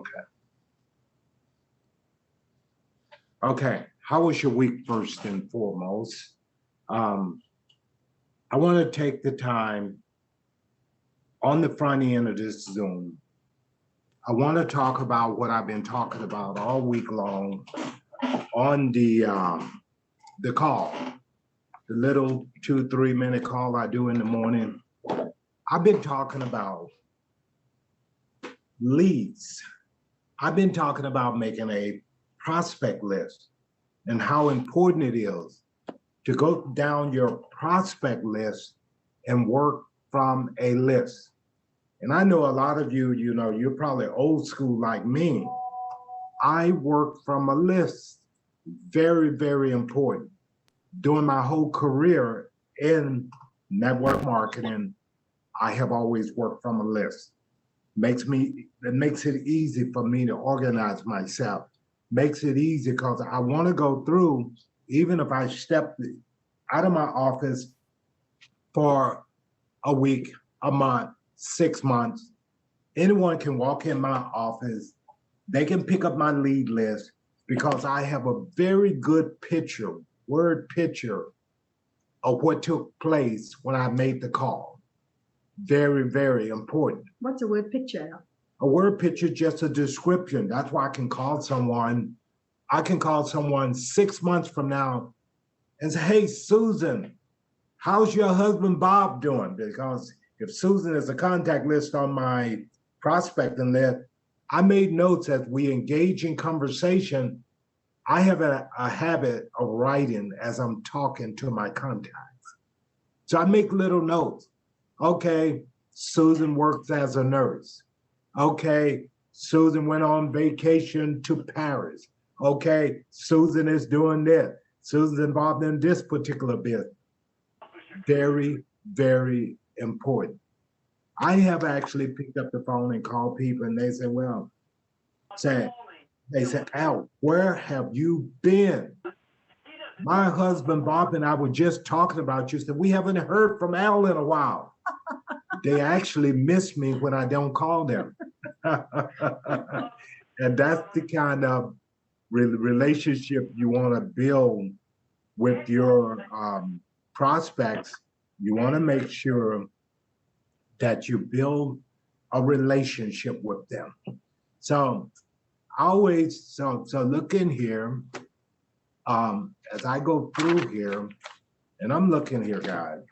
Okay. Okay. How was your week first and foremost? I want to take the time on the front end of this Zoom. I want to talk about what I've been talking about all week long on the call, the little 2-3 minute call I do in the morning. I've been talking about leads. I've been talking about making a prospect list and how important it is to go down your prospect list and work from a list. And I know a lot of you, you're probably old school like me. I work from a list. Very, very important. During my whole career in network marketing, I have always worked from a list. It makes it easy for me to organize myself. Makes it easy because I want to go through, even if I step out of my office for a week, a month, 6 months, anyone can walk in my office. They can pick up my lead list because I have a very good word picture of what took place when I made the call. Very, very important. What's a word picture? A word picture, just a description. That's why I can call someone 6 months from now and say, hey, Susan, how's your husband Bob doing? Because if Susan is a contact list on my prospecting list, I made notes as we engage in conversation. I have a habit of writing as I'm talking to my contacts. So I make little notes. Okay, Susan works as a nurse. Okay, Susan went on vacation to Paris. Okay, Susan is doing this. Susan's involved in this particular business. Very, very important. I have actually picked up the phone and called people and they said, Al, where have you been? My husband, Bob, and I were just talking about you. Said, we haven't heard from Al in a while. They actually miss me when I don't call them. And that's the kind of relationship you want to build with your prospects. You want to make sure that you build a relationship with them. So look in here as I go through here, and I'm looking here, guys.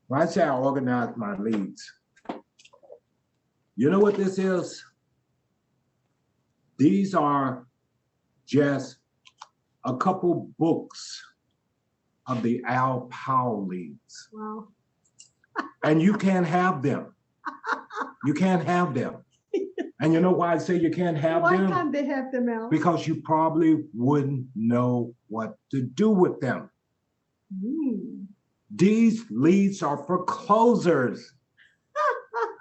When I say I organize my leads, you know what this is? These are just a couple books of the Al Powell leads. Wow. And you can't have them. You can't have them. And you know why I say you can't have them? Why can't they have them, Al? Because you probably wouldn't know what to do with them. These leads are for closers.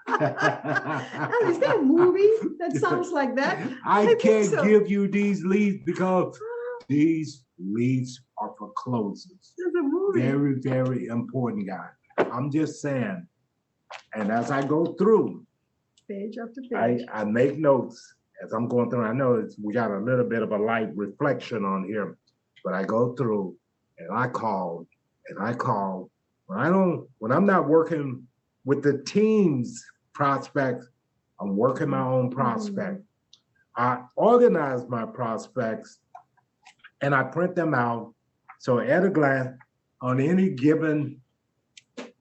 Is there a movie that sounds like that? I can't give you these leads because these leads are for closers. There's a movie. Very, very important, guy. I'm just saying. And as I go through, page after page, I make notes as I'm going through. I know we got a little bit of a light reflection on here, but I go through and I call and I call. When I'm not working with the team's prospects, I'm working my own prospect. I organize my prospects and I print them out. So at a glance, on any given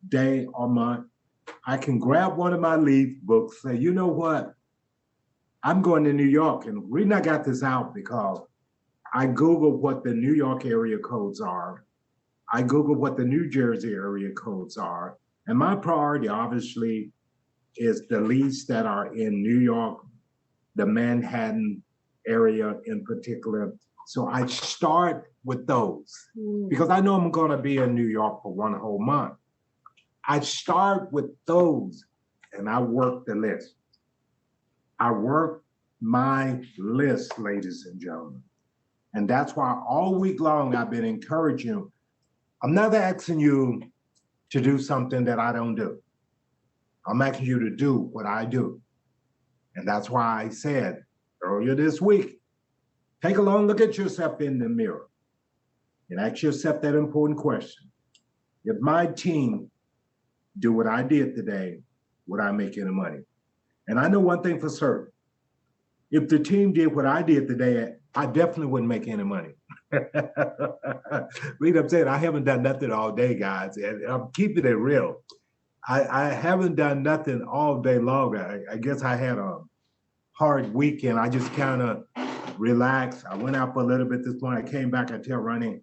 day or month, I can grab one of my lead books, say, you know what? I'm going to New York. And the reason I got this out because I Googled what the New York area codes are. I Googled what the New Jersey area codes are. And my priority, obviously, is the leads that are in New York, the Manhattan area in particular. So I start with those because I know I'm going to be in New York for one whole month. I start with those and I work the list. I work my list, ladies and gentlemen. And that's why all week long I've been encouraging you. I'm not asking you to do something that I don't do. I'm asking you to do what I do. And that's why I said earlier this week. Take a long look at yourself in the mirror and ask yourself that important question. If my team do what I did today, would I make any money? And I know one thing for certain. If the team did what I did today, I definitely wouldn't make any money. Read, I'm saying I haven't done nothing all day, guys, and I'm keeping it real. I haven't done nothing all day long. I guess I had a hard weekend. I just kind of relaxed. I went out for a little bit this morning. I came back until running.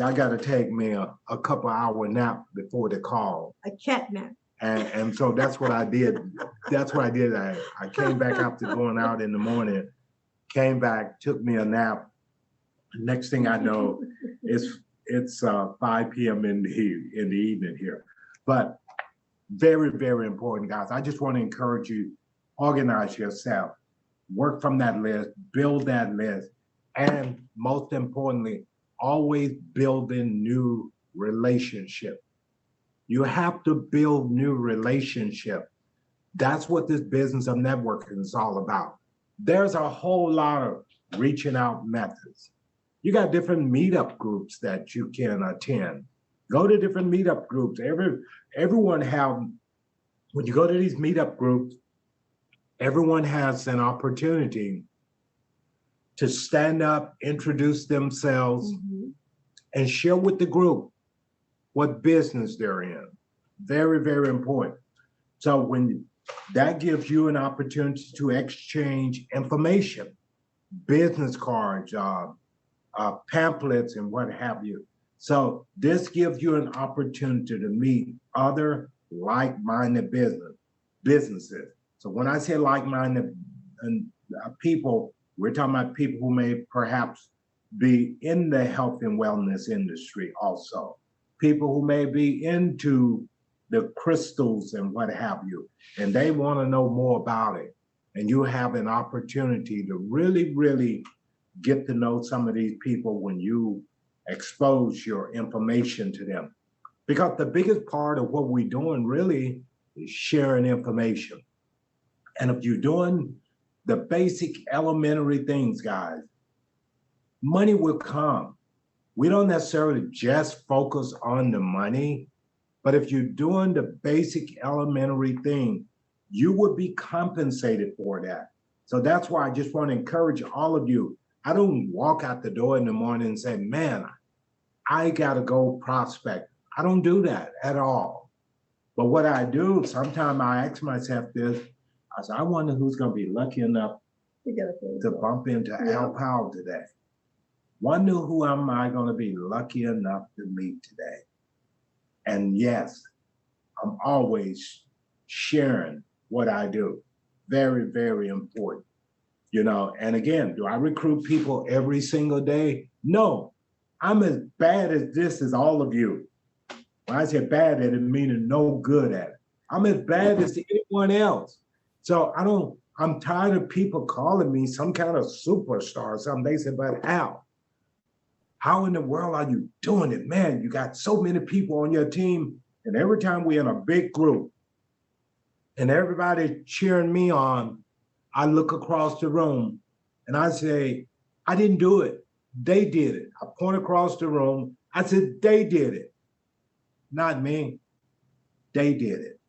I got to take me a couple hour nap before the call. A cat nap. And so that's what I did. That's what I did. I came back after going out in the morning, came back, took me a nap. Next thing I know, it's 5 p.m. in the evening here. But very, very important, guys. I just want to encourage you, organize yourself, work from that list, build that list, and most importantly, always building new relationships. You have to build new relationships. That's what this business of networking is all about. There's a whole lot of reaching out methods. You got different meetup groups that you can attend. Go to different meetup groups. Everyone have, when you go to these meetup groups, everyone has an opportunity to stand up, introduce themselves, and share with the group what business they're in. Very, very important. So that gives you an opportunity to exchange information, business cards, pamphlets, and what have you. So this gives you an opportunity to meet other like-minded businesses. So when I say like-minded people, we're talking about people who may perhaps be in the health and wellness industry also. People who may be into the crystals and what have you, and they want to know more about it. And you have an opportunity to really, really get to know some of these people when you expose your information to them. Because the biggest part of what we're doing really is sharing information. And if you're doing the basic elementary things, guys, money will come. We don't necessarily just focus on the money, but if you're doing the basic elementary thing, you would be compensated for that. So that's why I just want to encourage all of you. I don't walk out the door in the morning and say, man, I got to go prospect. I don't do that at all. But what I do, sometimes I ask myself this, I say, I wonder who's going to be lucky enough to bump into Al Powell today. Wonder who am I going to be lucky enough to meet today? And yes, I'm always sharing what I do. Very, very important. You know, and again, do I recruit people every single day? No, I'm as bad at this as all of you. When I say bad at it, meaning no good at it. I'm as bad as anyone else. So I'm tired of people calling me some kind of superstar or something. They say, but Al, how in the world are you doing it? Man, you got so many people on your team. And every time we're in a big group and everybody cheering me on, I look across the room and I say, I didn't do it. They did it. I point across the room. I said, they did it. Not me. They did it.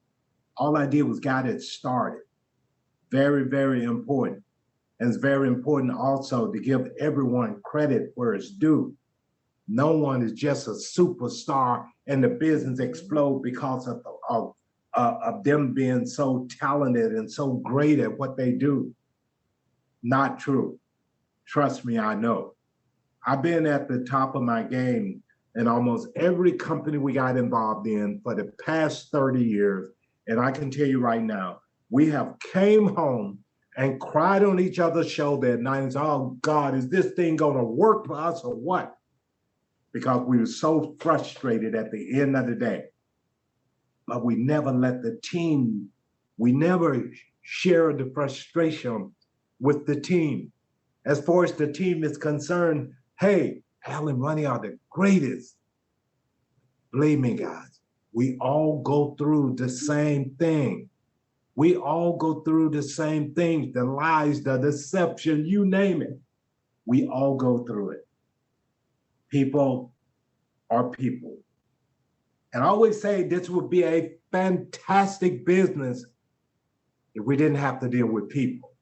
All I did was got it started. Very, very important. And it's very important also to give everyone credit where it's due. No one is just a superstar and the business explode because of them being so talented and so great at what they do. Not true. Trust me, I know. I've been at the top of my game in almost every company we got involved in for the past 30 years. And I can tell you right now, we have came home and cried on each other's shoulder at night and said, oh God, is this thing gonna work for us or what? Because we were so frustrated at the end of the day. But we never let the team, we never shared the frustration with the team. As far as the team is concerned, hey, Al and Ronnie are the greatest. Believe me, guys, we all go through the same thing. We all go through the same things, the lies, the deception, you name it. We all go through it. People are people. And I always say this would be a fantastic business if we didn't have to deal with people.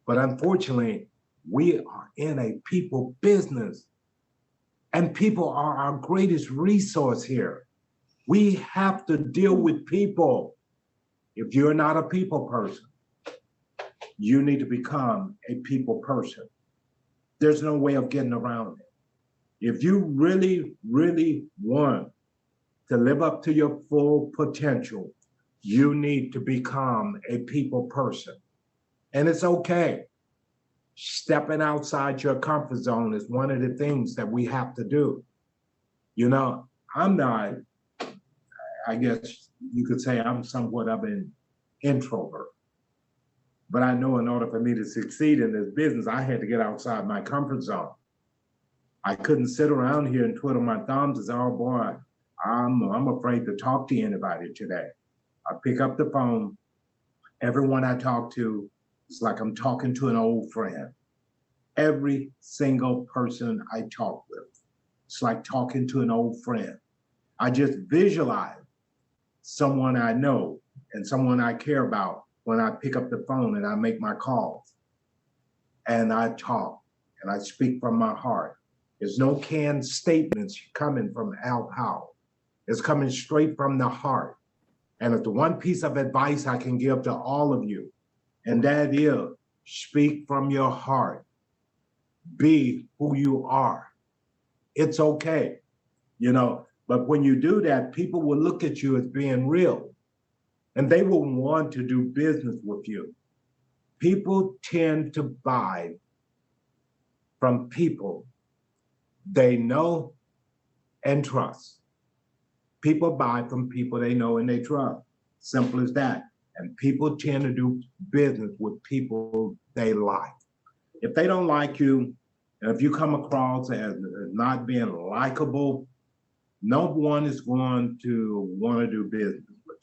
But unfortunately, we are in a people business. And people are our greatest resource here. We have to deal with people. If you're not a people person, you need to become a people person. There's no way of getting around it. If you really, really want to live up to your full potential, you need to become a people person. And it's okay. Stepping outside your comfort zone is one of the things that we have to do. You know, I'm not, I guess you could say I'm somewhat of an introvert. But I know in order for me to succeed in this business, I had to get outside my comfort zone. I couldn't sit around here and twiddle my thumbs and say, oh boy, I'm afraid to talk to anybody today. I pick up the phone. Everyone I talk to, it's like I'm talking to an old friend. Every single person I talk with, it's like talking to an old friend. I just visualize someone I know and someone I care about when I pick up the phone and I make my calls. And I talk and I speak from my heart. There's no canned statements coming from Al Powell. It's coming straight from the heart. And it's the one piece of advice I can give to all of you, and that is speak from your heart. Be who you are. It's okay, you know, but when you do that, people will look at you as being real, and they will want to do business with you. People tend to buy from people they know and trust. People buy from people they know and they trust. Simple as that. And people tend to do business with people they like. If they don't like you, and if you come across as not being likable, no one is going to want to do business with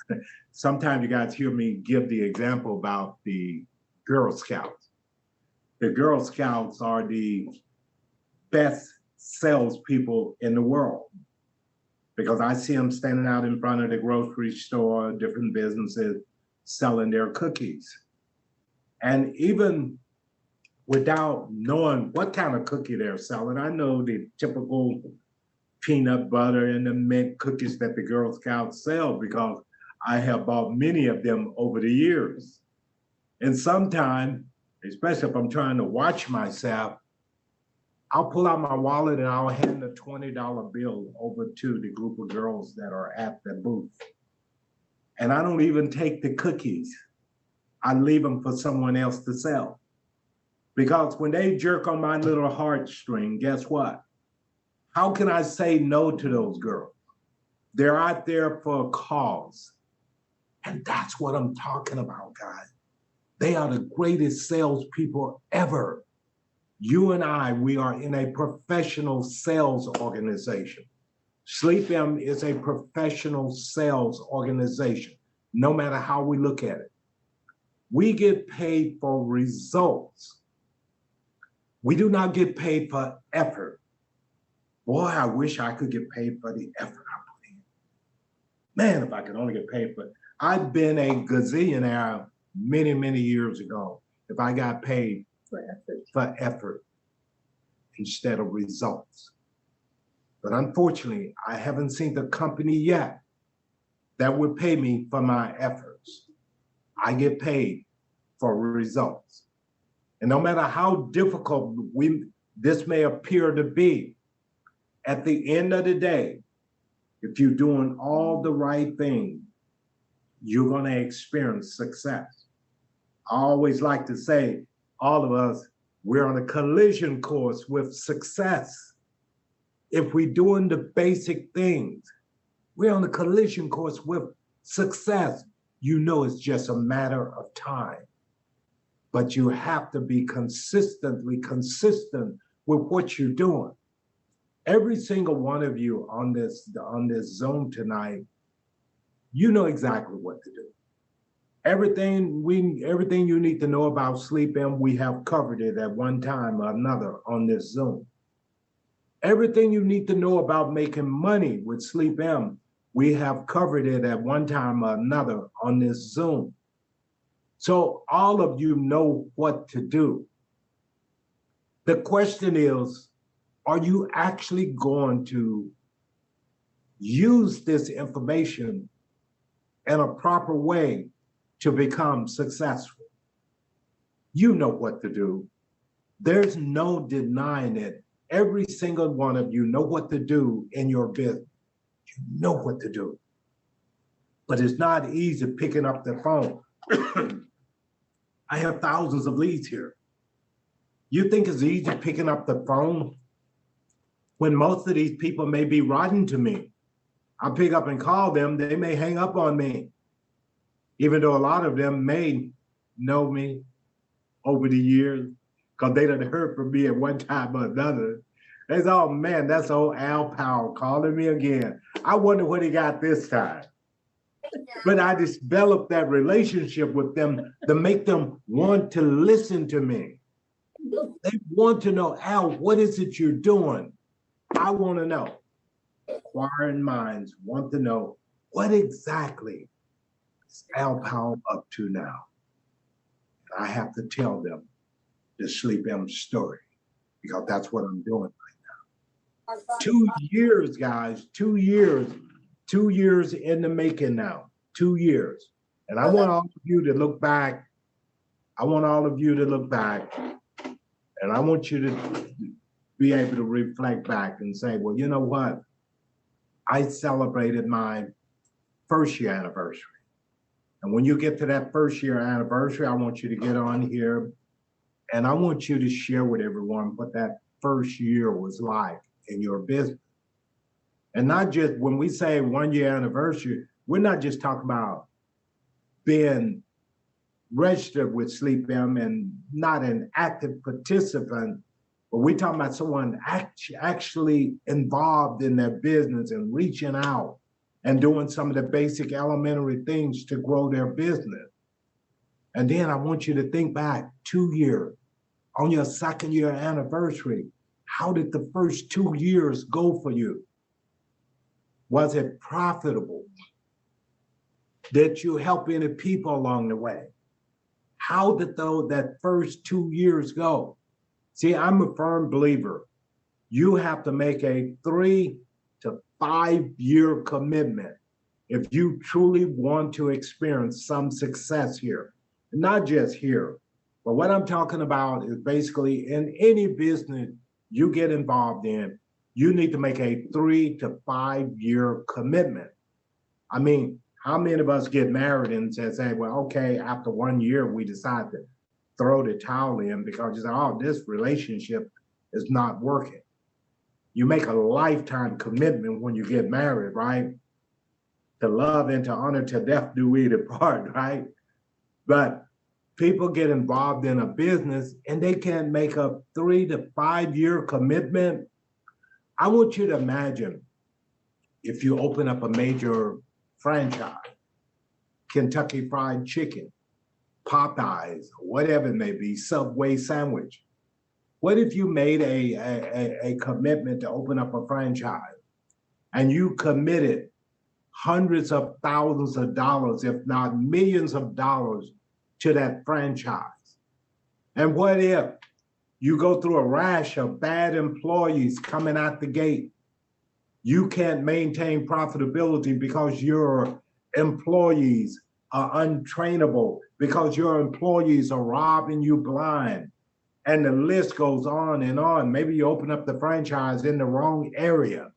you. Sometimes you guys hear me give the example about the Girl Scouts. The Girl Scouts are the best salespeople in the world, because I see them standing out in front of the grocery store, different businesses, selling their cookies. And even without knowing what kind of cookie they're selling, I know the typical peanut butter and the mint cookies that the Girl Scouts sell, because I have bought many of them over the years. And sometimes, especially if I'm trying to watch myself, I'll pull out my wallet and I'll hand a $20 bill over to the group of girls that are at the booth. And I don't even take the cookies. I leave them for someone else to sell. Because when they jerk on my little heartstring, guess what? How can I say no to those girls? They're out there for a cause. And that's what I'm talking about, guys. They are the greatest salespeople ever. You and I, we are in a professional sales organization. SleepM is a professional sales organization, no matter how we look at it. We get paid for results. We do not get paid for effort. Boy, I wish I could get paid for the effort I put in. Man, if I could only get paid for it. I've been a gazillionaire many, many years ago if I got paid for effort instead of results. But unfortunately, I haven't seen the company yet that would pay me for my efforts. I get paid for results. And no matter how difficult this may appear to be, at the end of the day, if you're doing all the right things, you're going to experience success. I always like to say, all of us, we're on a collision course with success. If we're doing the basic things, we're on a collision course with success. You know it's just a matter of time. But you have to be consistently consistent with what you're doing. Every single one of you on this Zoom tonight, you know exactly what to do. Everything you need to know about SleepM, we have covered it at one time or another on this Zoom. Everything you need to know about making money with SleepM, we have covered it at one time or another on this Zoom. So all of you know what to do. The question is, are you actually going to use this information in a proper way to become successful? You know what to do. There's no denying it. Every single one of you know what to do in your business. You know what to do. But it's not easy picking up the phone. I have thousands of leads here. You think it's easy picking up the phone when most of these people may be writing to me? I pick up and call them, they may hang up on me, even though a lot of them may know me over the years because they done heard from me at one time or another. They say, oh man, that's old Al Powell calling me again. I wonder what he got this time. But I developed that relationship with them to make them want to listen to me. They want to know, Al, what is it you're doing? I want to know. Inquiring minds want to know, what exactly is Al Powell up to now? I have to tell them the SleepM story because that's what I'm doing right now. 2 years, guys, 2 years, 2 years in the making now, 2 years. And I want all of you to look back. I want all of you to look back, and I want you to be able to reflect back and say, well, you know what? I celebrated my first year anniversary. And when you get to that first year anniversary, I want you to get on here and I want you to share with everyone what that first year was like in your business. And not just when we say 1 year anniversary, we're not just talking about being registered with SleepM and not an active participant, but we're talking about someone actually involved in their business and reaching out and doing some of the basic elementary things to grow their business. And then I want you to think back 2 years, on your second year anniversary, how did the first 2 years go for you? Was it profitable? Did you help any people along the way? How did that first 2 years go? See, I'm a firm believer. You have to make a 3 to 5 year commitment if you truly want to experience some success here. Not just here, but what I'm talking about is basically in any business you get involved in, you need to make a 3 to 5 year commitment. I mean, how many of us get married and say, well, okay, after 1 year, we decide to throw the towel in because you say, oh, this relationship is not working. You make a lifetime commitment when you get married, right? To love and to honor till death do we depart, right? But people get involved in a business and they can't make a 3 to 5 year commitment. I want you to imagine if you open up a major franchise, Kentucky Fried Chicken, Popeyes, whatever it may be, Subway sandwich. What if you made a commitment to open up a franchise and you committed hundreds of thousands of dollars, if not millions of dollars, to that franchise? And what if you go through a rash of bad employees coming out the gate? You can't maintain profitability because your employees are untrainable, because your employees are robbing you blind. And the list goes on and on. Maybe you open up the franchise in the wrong area.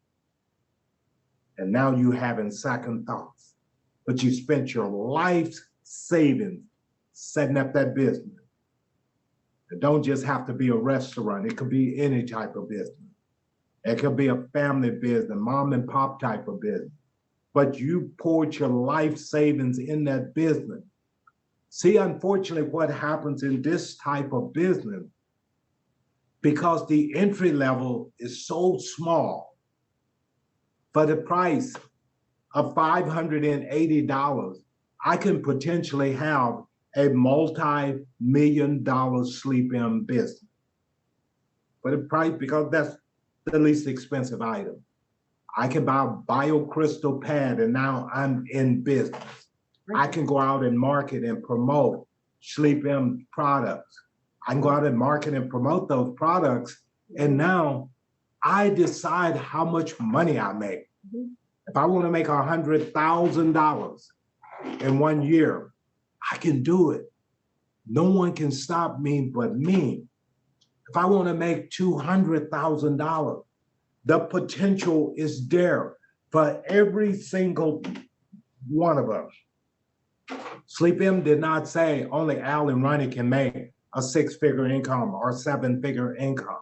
And now you're having second thoughts. But you spent your life's savings setting up that business. It don't just have to be a restaurant. It could be any type of business. It could be a family business, mom and pop type of business. But you poured your life savings in that business. See, unfortunately, what happens in this type of business, because the entry level is so small, for the price of $580, I can potentially have a multi-million-dollar SleepM business. But the price, because that's the least expensive item. I can buy a Biocrystal pad and now I'm in business. I can go out and market and promote SleepM products. I can go out and market and promote those products. And now I decide how much money I make. If I want to make $100,000 in 1 year, I can do it. No one can stop me but me. If I want to make $200,000, the potential is there for every single one of us. SleepM did not say only Al and Ronnie can make a 6-figure income or 7-figure income.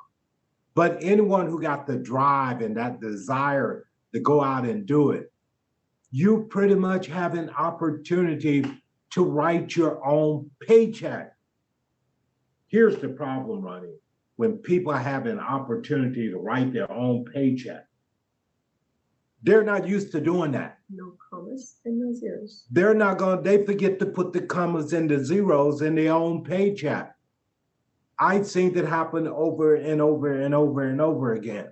But anyone who got the drive and that desire to go out and do it, you pretty much have an opportunity to write your own paycheck. Here's the problem, Ronnie. When people have an opportunity to write their own paycheck, they're not used to doing that. No commas and no zeros. They forget to put the commas and the zeros in their own paycheck. I've seen that happen over and over and over and over again.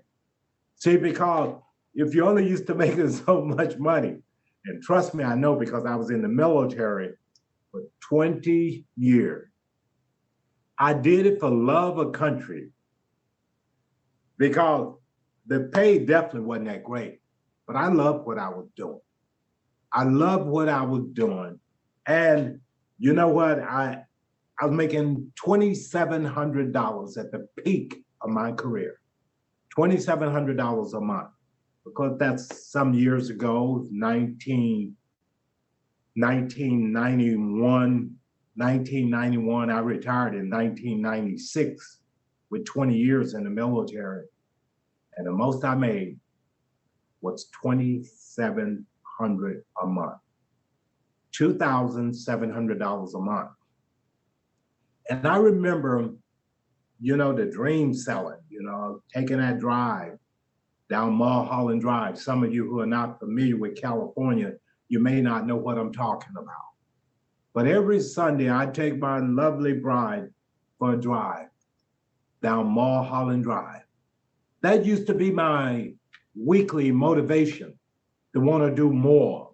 See, because if you're only used to making so much money, and trust me, I know because I was in the military for 20 years. I did it for love of country because the pay definitely wasn't that great, but I loved what I was doing. I loved what I was doing. And you know what? I was making $2,700 at the peak of my career, $2,700 a month, because that's some years ago, 1991, I retired in 1996 with 20 years in the military. And the most I made was $2,700 a month, $2,700 a month. And I remember, the dream selling, taking that drive down Mulholland Drive. Some of you who are not familiar with California, you may not know what I'm talking about. But every Sunday, I'd take my lovely bride for a drive down Mulholland Drive. That used to be my weekly motivation to want to do more.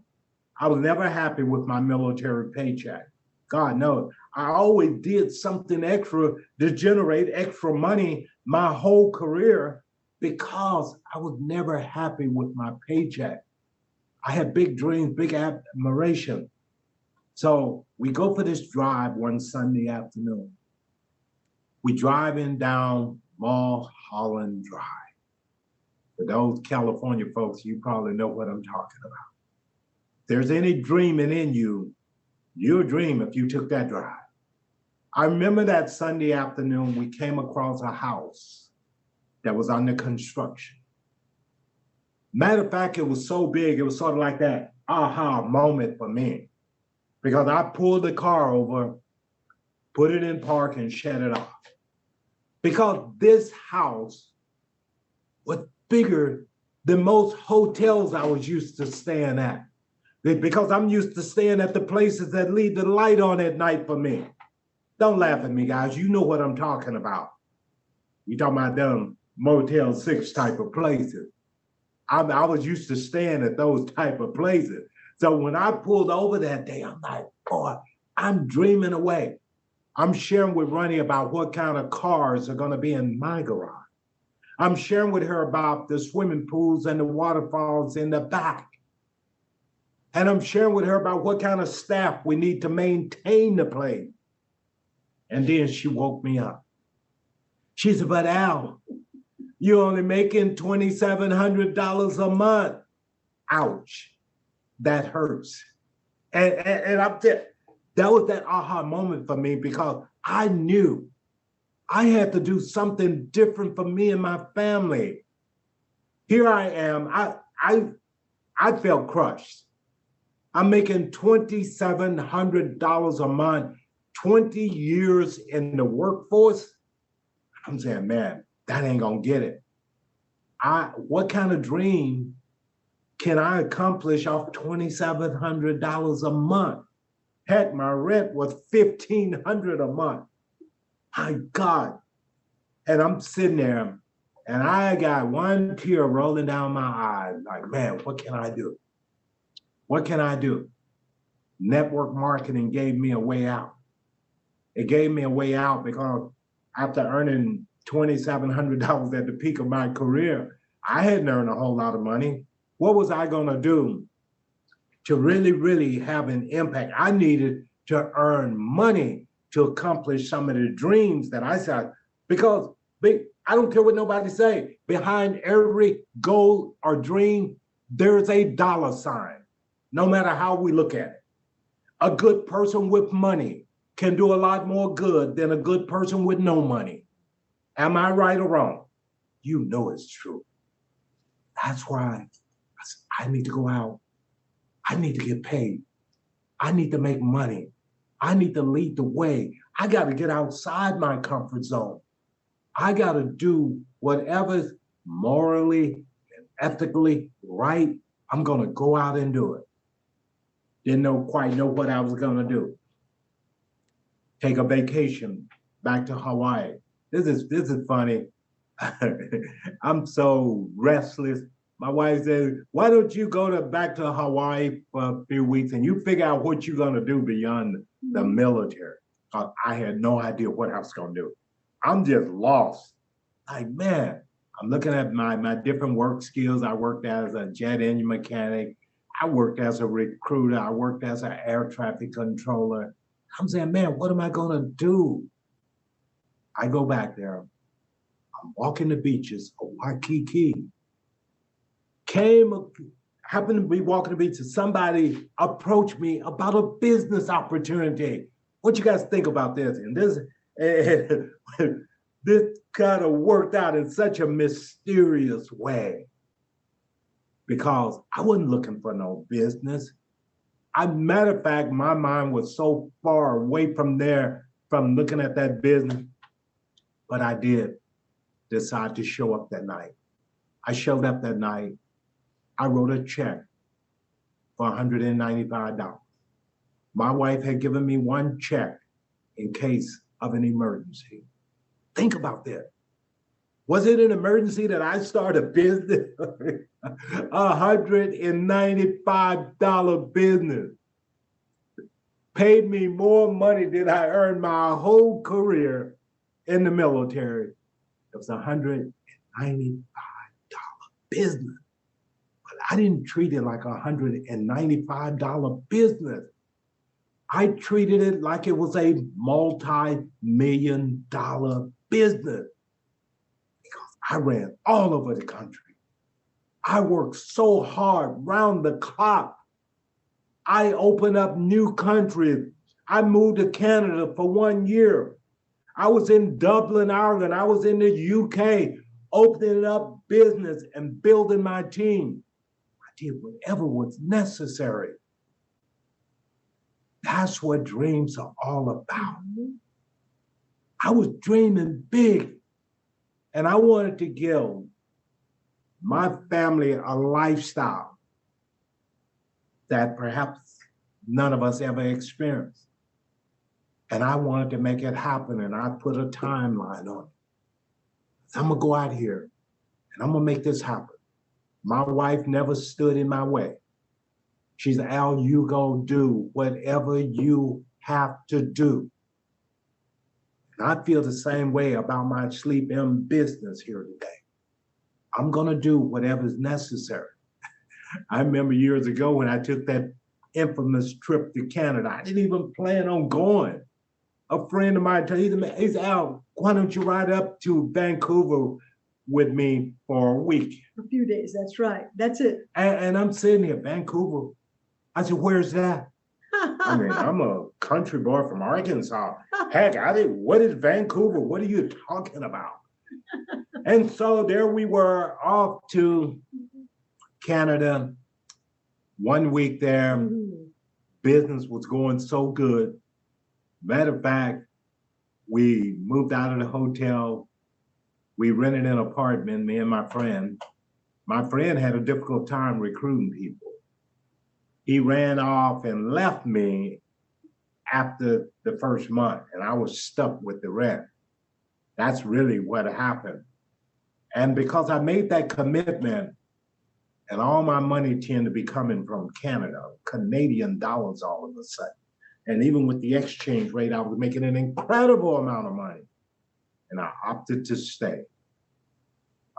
I was never happy with my military paycheck. God knows, I always did something extra to generate extra money my whole career because I was never happy with my paycheck. I had big dreams, big admiration. So we go for this drive one Sunday afternoon. We driving down Mulholland Drive. For those California folks, you probably know what I'm talking about. If there's any dreaming in you, you'll dream if you took that drive. I remember that Sunday afternoon, we came across a house that was under construction. Matter of fact, it was so big, it was sort of like that aha moment for me. Because I pulled the car over, put it in park, and shut it off. Because this house was bigger than most hotels I was used to staying at. Because I'm used to staying at the places that leave the light on at night for me. Don't laugh at me, guys. You know what I'm talking about. You're talking about them Motel 6 type of places. I was used to staying at those type of places. So when I pulled over that day, I'm like, boy, I'm dreaming away. I'm sharing with Ronnie about what kind of cars are going to be in my garage. I'm sharing with her about the swimming pools and the waterfalls in the back. And I'm sharing with her about what kind of staff we need to maintain the place. And then she woke me up. She said, but Al, you're only making $2,700 a month. Ouch. That hurts. And I'm that was that aha moment for me because I knew I had to do something different for me and my family. Here I am. I felt crushed. I'm making $2,700 a month, 20 years in the workforce. I'm saying, man, that ain't gonna get it. What kind of dream can I accomplish off $2,700 a month? Heck, my rent was $1,500 a month. My God. And I'm sitting there and I got one tear rolling down my eye. Like, man, what can I do? What can I do? Network marketing gave me a way out. It gave me a way out because after earning $2,700 at the peak of my career, I hadn't earned a whole lot of money. What was I gonna do to really, really have an impact? I needed to earn money to accomplish some of the dreams that I said, because I don't care what nobody say, behind every goal or dream, there's a dollar sign, no matter how we look at it. A good person with money can do a lot more good than a good person with no money. Am I right or wrong? You know it's true. That's why I need to go out. I need to get paid. I need to make money. I need to lead the way. I got to get outside my comfort zone. I got to do whatever's morally and ethically right. I'm going to go out and do it. Didn't quite know what I was going to do. Take a vacation back to Hawaii. This is funny. I'm so restless. My wife says, why don't you go back to Hawaii for a few weeks and you figure out what you're gonna do beyond the military? I had no idea what I was gonna do. I'm just lost. Like, man, I'm looking at my different work skills. I worked as a jet engine mechanic. I worked as a recruiter. I worked as an air traffic controller. I'm saying, man, what am I gonna do? I go back there. I'm walking the beaches of Waikiki. Happened to be walking the beaches. Somebody approached me about a business opportunity. What you guys think about this? And this kind of worked out in such a mysterious way because I wasn't looking for no business. Matter of fact, my mind was so far away from there, from looking at that business, but I did decide to show up that night. I showed up that night. I wrote a check for $195. My wife had given me one check in case of an emergency. Think about that. Was it an emergency that I started a business? $195 business. Paid me more money than I earned my whole career in the military. It was $195 business. But I didn't treat it like $195 business. I treated it like it was a multi-million-dollar business because I ran all over the country. I worked so hard round the clock. I opened up new countries. I moved to Canada for 1 year. I was in Dublin, Ireland. I was in the UK, opening up business and building my team. I did whatever was necessary. That's what dreams are all about. I was dreaming big, and I wanted to give my family a lifestyle that perhaps none of us ever experienced. And I wanted to make it happen, and I put a timeline on it. So I'm gonna go out here, and I'm gonna make this happen. My wife never stood in my way. She's, Al, you go do whatever you have to do. And I feel the same way about my SleepM business here today. I'm gonna do whatever's necessary. I remember years ago when I took that infamous trip to Canada, I didn't even plan on going. A friend of mine, he's Al, why don't you ride up to Vancouver with me for a week? A few days, that's right. That's it. And I'm sitting here, Vancouver. I said, where's that? I mean, I'm a country boy from Arkansas. Heck, what is Vancouver? What are you talking about? And so there we were off to Canada, 1 week there. Business was going so good. Matter of fact, we moved out of the hotel. We rented an apartment, me and my friend. My friend had a difficult time recruiting people. He ran off and left me after the first month, and I was stuck with the rent. That's really what happened. And because I made that commitment, and all my money tended to be coming from Canada, Canadian dollars all of a sudden. And even with the exchange rate, I was making an incredible amount of money. And I opted to stay.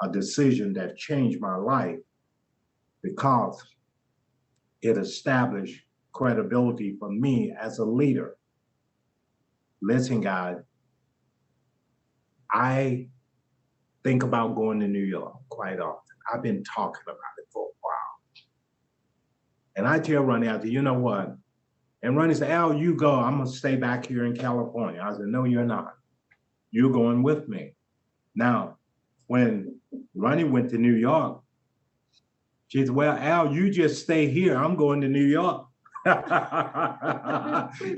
A decision that changed my life because it established credibility for me as a leader. Listen, guys, I think about going to New York quite often. I've been talking about it for a while. And I tell Ronnie, I said, you know what? And Ronnie said, Al, you go. I'm going to stay back here in California. I said, no, you're not. You're going with me. Now, when Ronnie went to New York, she said, well, Al, you just stay here. I'm going to New York.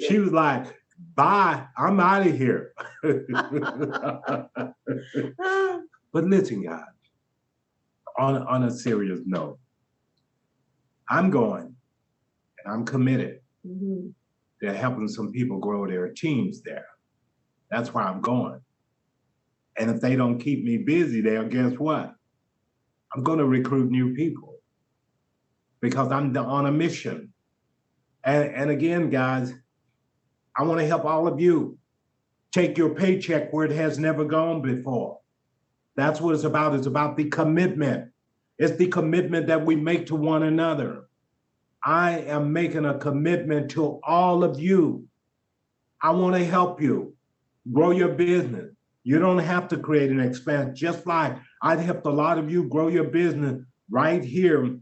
She was like, bye, I'm out of here. But listen, guys, on a serious note, I'm going and I'm committed to helping some people grow their teams there. That's why I'm going. And if they don't keep me busy there, guess what? I'm going to recruit new people because I'm on a mission. And again, guys, I want to help all of you take your paycheck where it has never gone before. That's what it's about. It's about the commitment. It's the commitment that we make to one another. I am making a commitment to all of you. I want to help you grow your business. You don't have to create an expense, just like I've helped a lot of you grow your business right here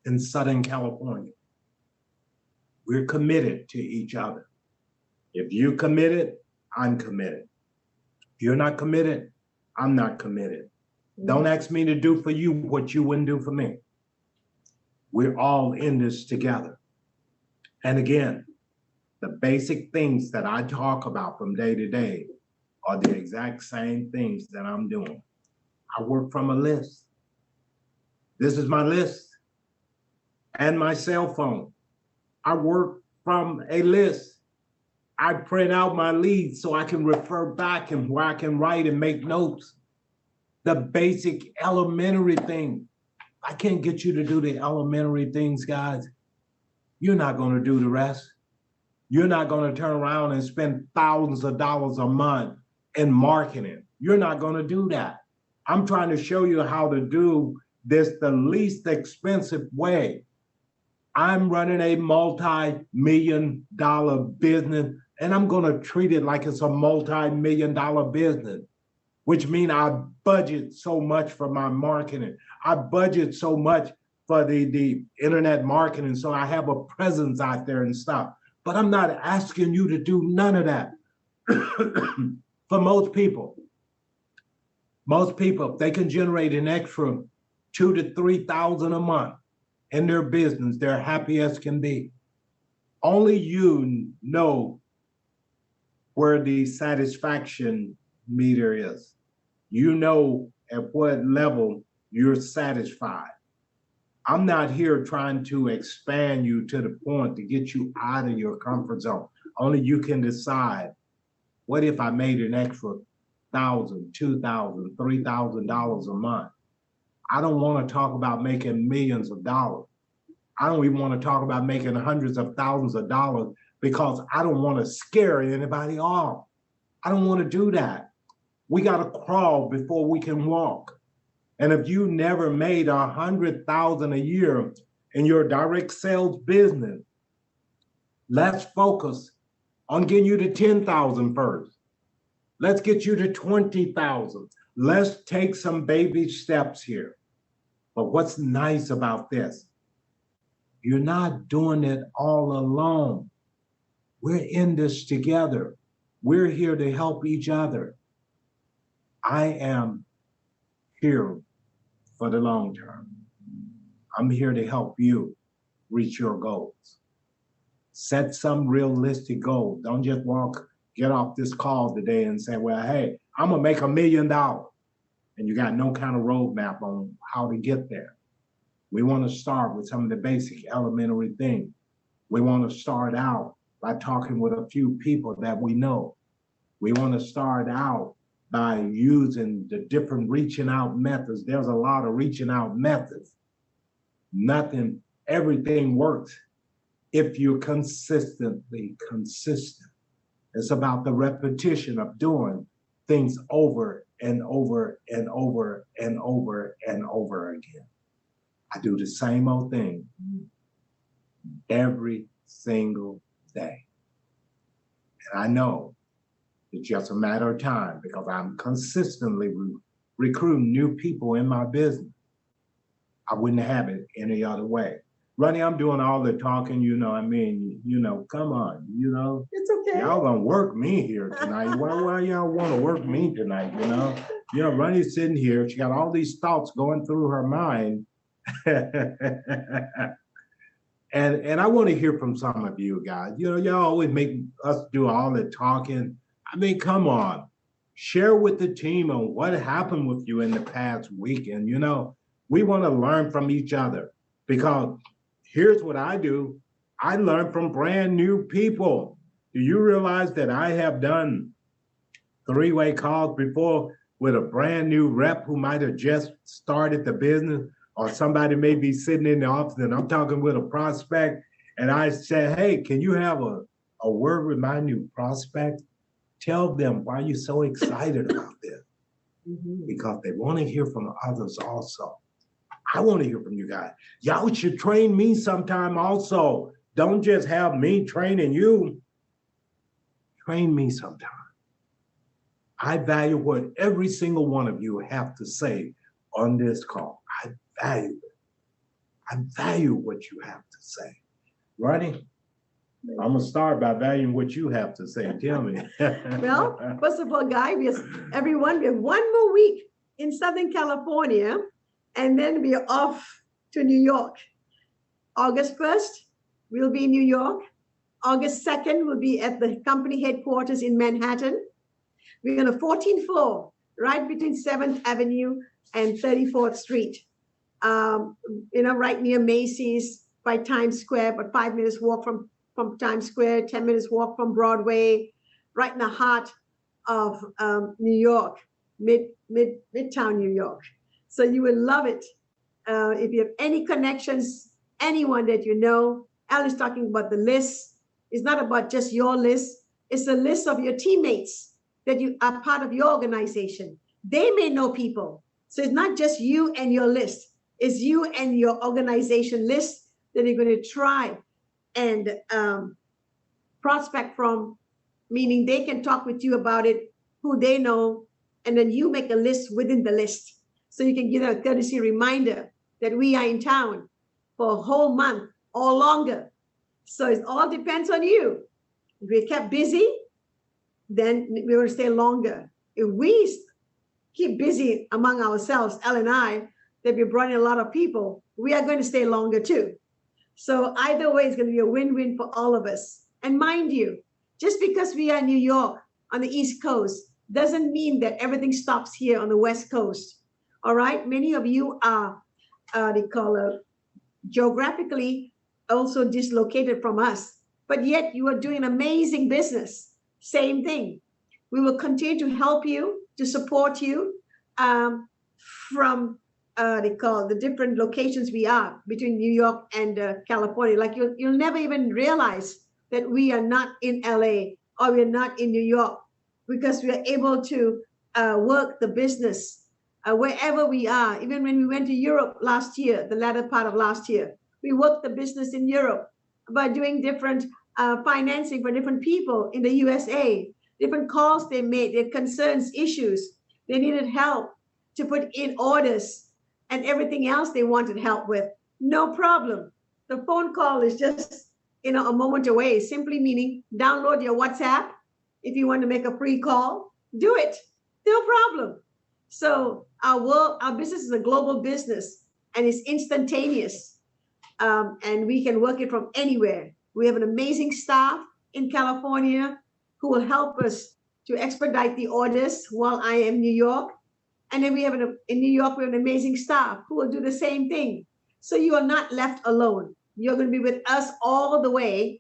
in Southern California. We're committed to each other. If you're committed, I'm committed. If you're not committed, I'm not committed. Don't ask me to do for you what you wouldn't do for me. We're all in this together. And again, the basic things that I talk about from day to day are the exact same things that I'm doing. I work from a list. This is my list and my cell phone. I work from a list. I print out my leads so I can refer back and where I can write and make notes. The basic elementary thing. I can't get you to do the elementary things, guys. You're not going to do the rest. You're not going to turn around and spend thousands of dollars a month in marketing. You're not going to do that. I'm trying to show you how to do this the least expensive way. I'm running a multi-million-dollar business, and I'm going to treat it like it's a multi-million-dollar business, which means I budget so much for my marketing. I budget so much for the internet marketing, so I have a presence out there and stuff. But I'm not asking you to do none of that. For most people, they can generate an extra $2,000 to $3,000 a month in their business. They're happy as can be. Only you know where the satisfaction meter is. You know at what level you're satisfied. I'm not here trying to expand you to the point to get you out of your comfort zone. Only you can decide, what if I made an extra $1,000, $2,000, $3,000 a month? I don't want to talk about making millions of dollars. I don't even want to talk about making hundreds of thousands of dollars because I don't want to scare anybody off. I don't want to do that. We got to crawl before we can walk. And if you never made $100,000 a year in your direct sales business, let's focus on getting you to 10,000 first. Let's get you to 20,000. Let's take some baby steps here. But what's nice about this? You're not doing it all alone. We're in this together. We're here to help each other. I am here for the long term. I'm here to help you reach your goals. Set some realistic goals. Don't just get off this call today and say, well, hey, I'm gonna make $1 million. And you got no kind of roadmap on how to get there. We want to start with some of the basic elementary things. We want to start out by talking with a few people that we know. We want to start out by using the different reaching out methods. There's a lot of reaching out methods. Everything works if you're consistently consistent. It's about the repetition of doing things over and over and over and over and over again. I do the same old thing every single day. And I know it's just a matter of time because I'm consistently recruiting new people in my business. I wouldn't have it any other way. Ronnie, I'm doing all the talking, come on, It's okay. y'all gonna work me here tonight. Why y'all wanna work me tonight, Ronnie's sitting here, she got all these thoughts going through her mind. And I wanna hear from some of you guys. Y'all always make us do all the talking. I mean, come on, share with the team on what happened with you in the past weekend. We wanna learn from each other because here's what I do. I learn from brand new people. Do you realize that I have done three-way calls before with a brand new rep who might have just started the business, or somebody may be sitting in the office and I'm talking with a prospect and I say, hey, can you have a word with my new prospect? Tell them why you're so excited about this. Because they want to hear from others also. I want to hear from you guys. Y'all should train me sometime also. Don't just have me training you. Train me sometime. I value what every single one of you have to say on this call. I value it. I value what you have to say. Ronnie, I'm going to start by valuing what you have to say. Tell me. Well, first of all, Guy, we have one more week in Southern California, and then we are off to New York. August 1st, we'll be in New York. August 2nd, we'll be at the company headquarters in Manhattan. We're on the 14th floor, right between 7th Avenue and 34th Street. Right near Macy's by Times Square, but 5 minutes walk from Times Square, 10 minutes walk from Broadway, right in the heart of New York, Midtown New York. So you will love it. If you have any connections, anyone that you know, Al is talking about the list. It's not about just your list. It's a list of your teammates that you are part of your organization. They may know people. So it's not just you and your list. It's you and your organization list that you're going to try and prospect from, meaning they can talk with you about it, who they know, and then you make a list within the list. So you can give a courtesy reminder that we are in town for a whole month or longer. So it all depends on you. If we're kept busy, then we will stay longer. If we keep busy among ourselves, Al and I, that we brought in a lot of people, we are going to stay longer too. So either way, it's going to be a win-win for all of us. And mind you, just because we are in New York on the East Coast doesn't mean that everything stops here on the West Coast. All right, many of you are, geographically also dislocated from us, but yet you are doing amazing business. Same thing. We will continue to help you, to support you from the different locations we are between New York and California. Like you'll never even realize that we are not in LA or we're not in New York because we are able to work the business wherever we are. Even when we went to Europe last year, the latter part of last year, we worked the business in Europe by doing different financing for different people in the USA, different calls they made, their concerns, issues. They needed help to put in orders and everything else they wanted help with. No problem. The phone call is just, a moment away, simply meaning download your WhatsApp. If you want to make a free call, do it. No problem. So our business is a global business and it's instantaneous. And we can work it from anywhere. We have an amazing staff in California who will help us to expedite the orders while I am in New York. And then in New York, we have an amazing staff who will do the same thing. So you are not left alone. You're going to be with us all the way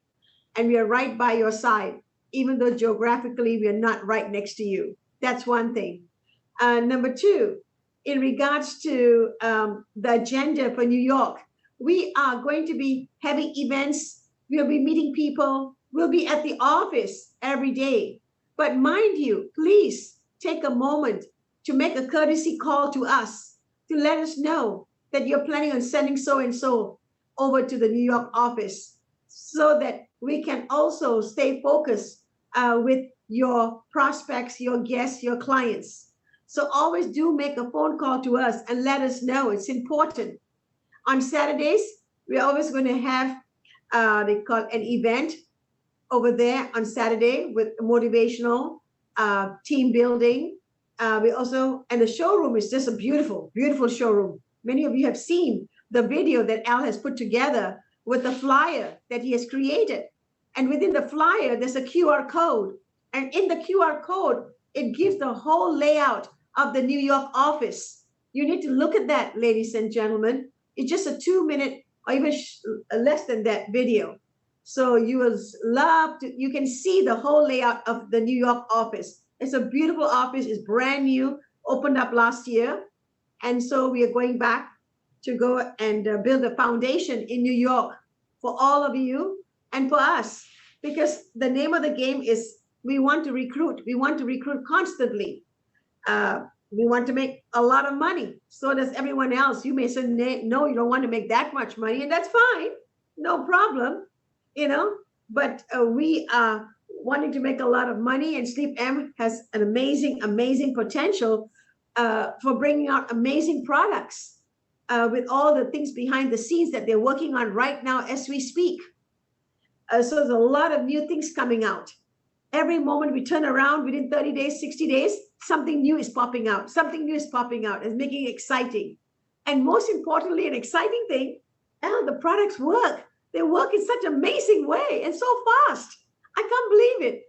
and we are right by your side, even though geographically we are not right next to you. That's one thing. Number two, in regards to the agenda for New York, we are going to be having events. We'll be meeting people. We'll be at the office every day. But mind you, please take a moment to make a courtesy call to us to let us know that you're planning on sending so-and-so over to the New York office so that we can also stay focused with your prospects, your guests, your clients. So always do make a phone call to us and let us know. It's important. On Saturdays, we're always going to have, they call an event over there on Saturday with motivational team building. We also, and the showroom is just a beautiful, beautiful showroom. Many of you have seen the video that Al has put together with the flyer that he has created. And within the flyer, there's a QR code. And in the QR code, it gives the whole layout of the New York office. You need to look at that, ladies and gentlemen. It's just a 2-minute or even less than that video. So you will love to, you can see the whole layout of the New York office. It's a beautiful office. It's brand new, opened up last year. And so we are going back to go and build a foundation in New York for all of you and for us, because the name of the game is we want to recruit. We want to recruit constantly. We want to make a lot of money. So does everyone else. You may say, no, you don't want to make that much money, and that's fine. No problem, you know, but we are wanting to make a lot of money, and SleepM has an amazing, amazing potential for bringing out amazing products with all the things behind the scenes that they're working on right now as we speak. So there's a lot of new things coming out. Every moment we turn around, within 30 days, 60 days, something new is popping out. Something new is popping out and making it exciting. And most importantly, an exciting thing, the products work. They work in such an amazing way and so fast. I can't believe it.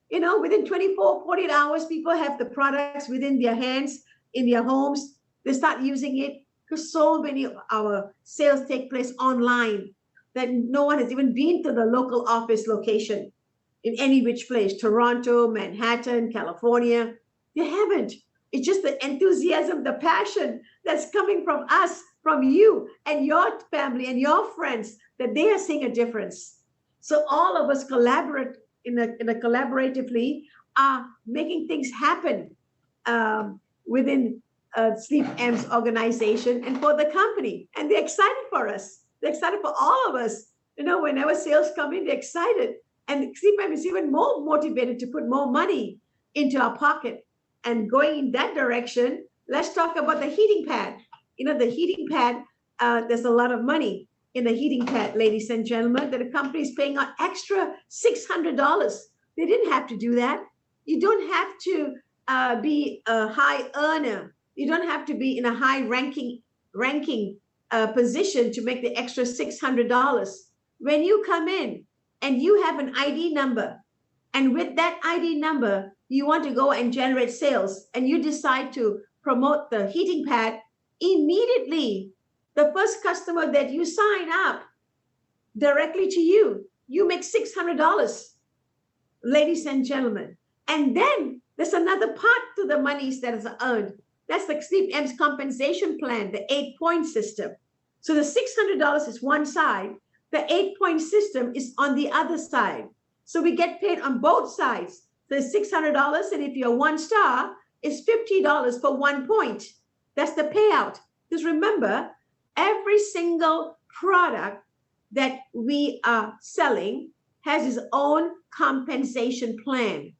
You know, within 24, 48 hours, people have the products within their hands, in their homes. They start using it, because so many of our sales take place online that no one has even been to the local office location in any which place, Toronto, Manhattan, California. They haven't. It's just the enthusiasm, the passion that's coming from us, from you and your family and your friends, that they are seeing a difference. So all of us collaborate in a collaboratively are making things happen within SleepM's organization and for the company. And they're excited for us. They're excited for all of us. You know, whenever sales come in, they're excited. And SleepM is even more motivated to put more money into our pocket. And going in that direction, let's talk about the heating pad. You know, the heating pad, there's a lot of money in the heating pad, ladies and gentlemen, that the company is paying out extra $600. They didn't have to do that. You don't have to be a high earner. You don't have to be in a high ranking position to make the extra $600. When you come in and you have an ID number, and with that ID number, you want to go and generate sales, and you decide to promote the heating pad, immediately, the first customer that you sign up directly to you, you make $600, ladies and gentlemen. And then there's another part to the monies that is earned. That's the SleepM's compensation plan, the 8-point system. So the $600 is one side. The 8-point system is on the other side. So we get paid on both sides. So it's $600, and if you're 1 star, it's $50 for 1 point. That's the payout. Because remember, every single product that we are selling has its own compensation plan.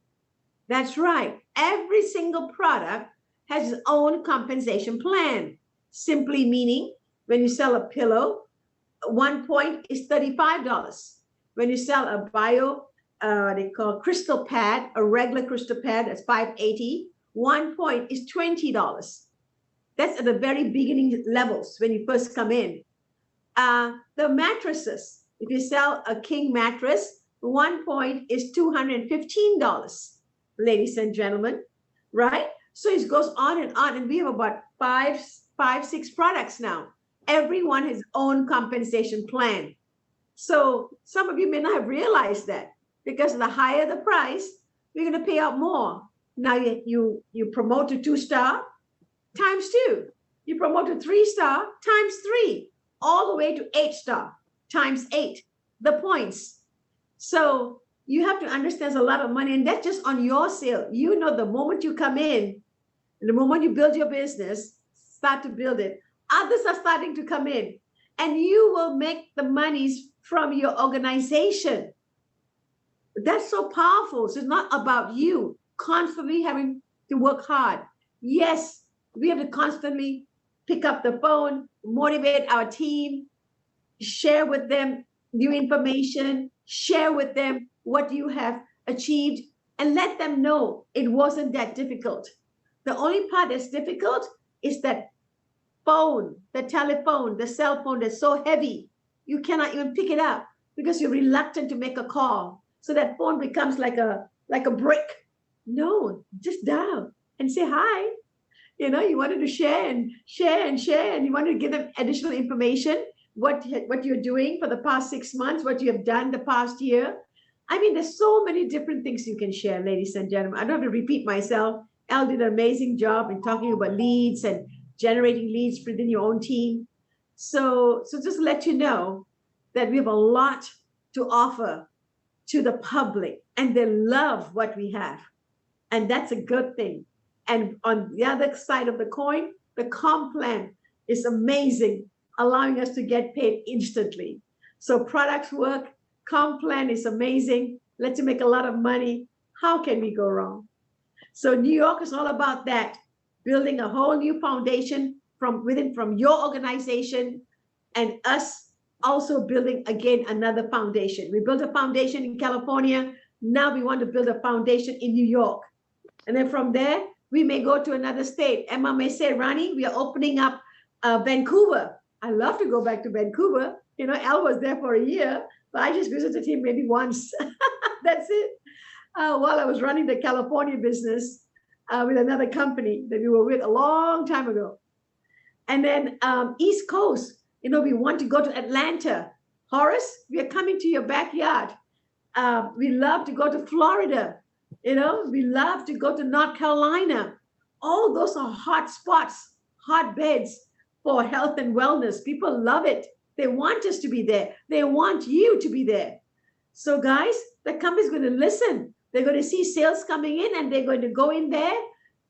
That's right. Every single product has its own compensation plan. Simply meaning, when you sell a pillow, 1 point is $35. When you sell a they call crystal pad, a regular crystal pad, that's $5.80. 1 point is $20. That's at the very beginning levels when you first come in. The mattresses, if you sell a king mattress, 1 point is $215, ladies and gentlemen, right? So it goes on, and we have about five, 6 products now. Everyone has own compensation plan. So some of you may not have realized that, because the higher the price, we're going to pay out more. Now you promote to 2-star times 2. You promote to 3-star times 3, all the way to 8-star times 8, the points. So you have to understand there's a lot of money, and that's just on your sale. You know, the moment you come in, the moment you build your business, start to build it, others are starting to come in, and you will make the monies from your organization. That's so powerful. So it's not about you constantly having to work hard. Yes, we have to constantly pick up the phone, motivate our team, share with them new information, share with them what you have achieved, and let them know it wasn't that difficult. The only part that's difficult is that phone, the telephone, the cell phone that's so heavy, you cannot even pick it up because you're reluctant to make a call. So that phone becomes like a brick. No, just dial and say hi. You know, you wanted to share and share and share, and you want to give them additional information, what you're doing for the past 6 months, what you have done the past year. I mean, there's so many different things you can share, ladies and gentlemen. I don't have to repeat myself. Elle did an amazing job in talking about leads and generating leads within your own team. So just to let you know that we have a lot to offer to the public, and they love what we have. And that's a good thing. And on the other side of the coin, the comp plan is amazing, allowing us to get paid instantly. So products work, comp plan is amazing, lets you make a lot of money. How can we go wrong? So New York is all about that, building a whole new foundation from your organization, and us also building again another foundation. We built a foundation in California. Now we want to build a foundation in New York. And then from there, we may go to another state. Emma may say, Rani, we are opening up Vancouver. I love to go back to Vancouver. You know, Al was there for a year, but I just visited him maybe once. That's it. While I was running the California business with another company that we were with a long time ago. And then East Coast, you know, we want to go to Atlanta. Horace, we are coming to your backyard. We love to go to Florida. You know, we love to go to North Carolina. All those are hot spots, hotbeds for health and wellness. People love it. They want us to be there. They want you to be there. So guys, the company's going to listen. They're going to see sales coming in, and they're going to go in there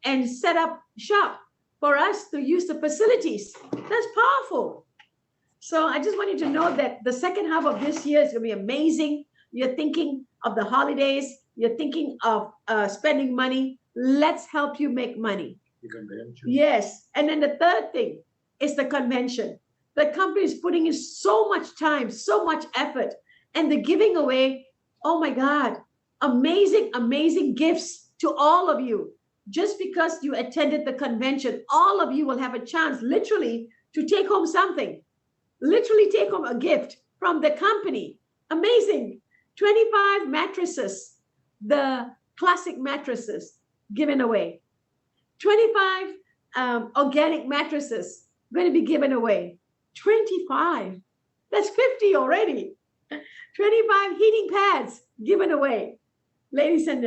and set up shop for us to use the facilities. That's powerful. So I just want you to know that the second half of this year is going to be amazing. You're thinking of the holidays. You're thinking of spending money. Let's help you make money. The convention. Yes. And then the third thing is the convention. The company is putting in so much time, so much effort, and they're giving away, oh my God, amazing, amazing gifts to all of you. Just because you attended the convention, all of you will have a chance literally to take home something. Literally take home a gift from the company. Amazing. 25 mattresses, the classic mattresses given away. 25 organic mattresses going to be given away. 25. That's 50 already. 25 heating pads given away. Ladies and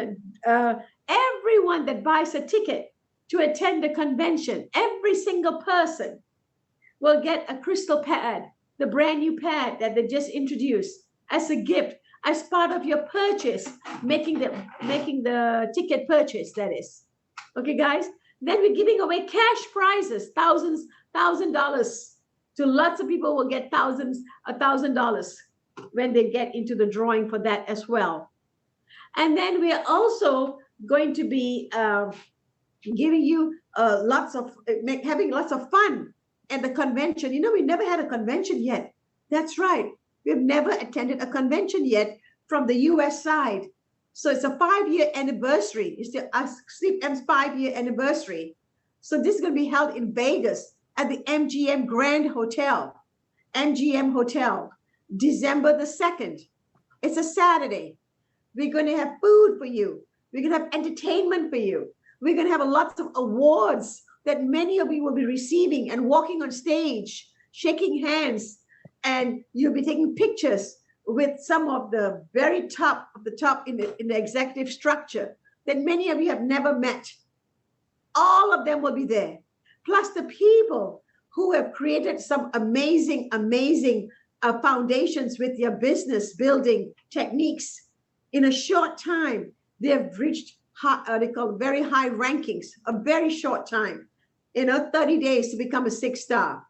gentlemen, everyone that buys a ticket to attend the convention, every single person will get a crystal pad, the brand new pad that they just introduced, as a gift, as part of your purchase, making the ticket purchase, that is. Okay, guys? Then we're giving away cash prizes, $1,000 to lots of people will get $1,000 when they get into the drawing for that as well. And then we are also going to be giving you having lots of fun at the convention. You know, we never had a convention yet. That's right. We've never attended a convention yet from the US side. So it's a 5-year anniversary. It's the SleepM's 5-year anniversary. So this is going to be held in Vegas at the MGM Grand Hotel, MGM Hotel, December the 2nd. It's a Saturday. We're going to have food for you. We're going to have entertainment for you. We're going to have lots of awards that many of you will be receiving and walking on stage, shaking hands, and you'll be taking pictures with some of the very top of the top in the executive structure that many of you have never met. All of them will be there. Plus the people who have created some amazing, amazing foundations with their business building techniques. In a short time, they have reached they call very high rankings, a very short time. 30 days to become a 6-star,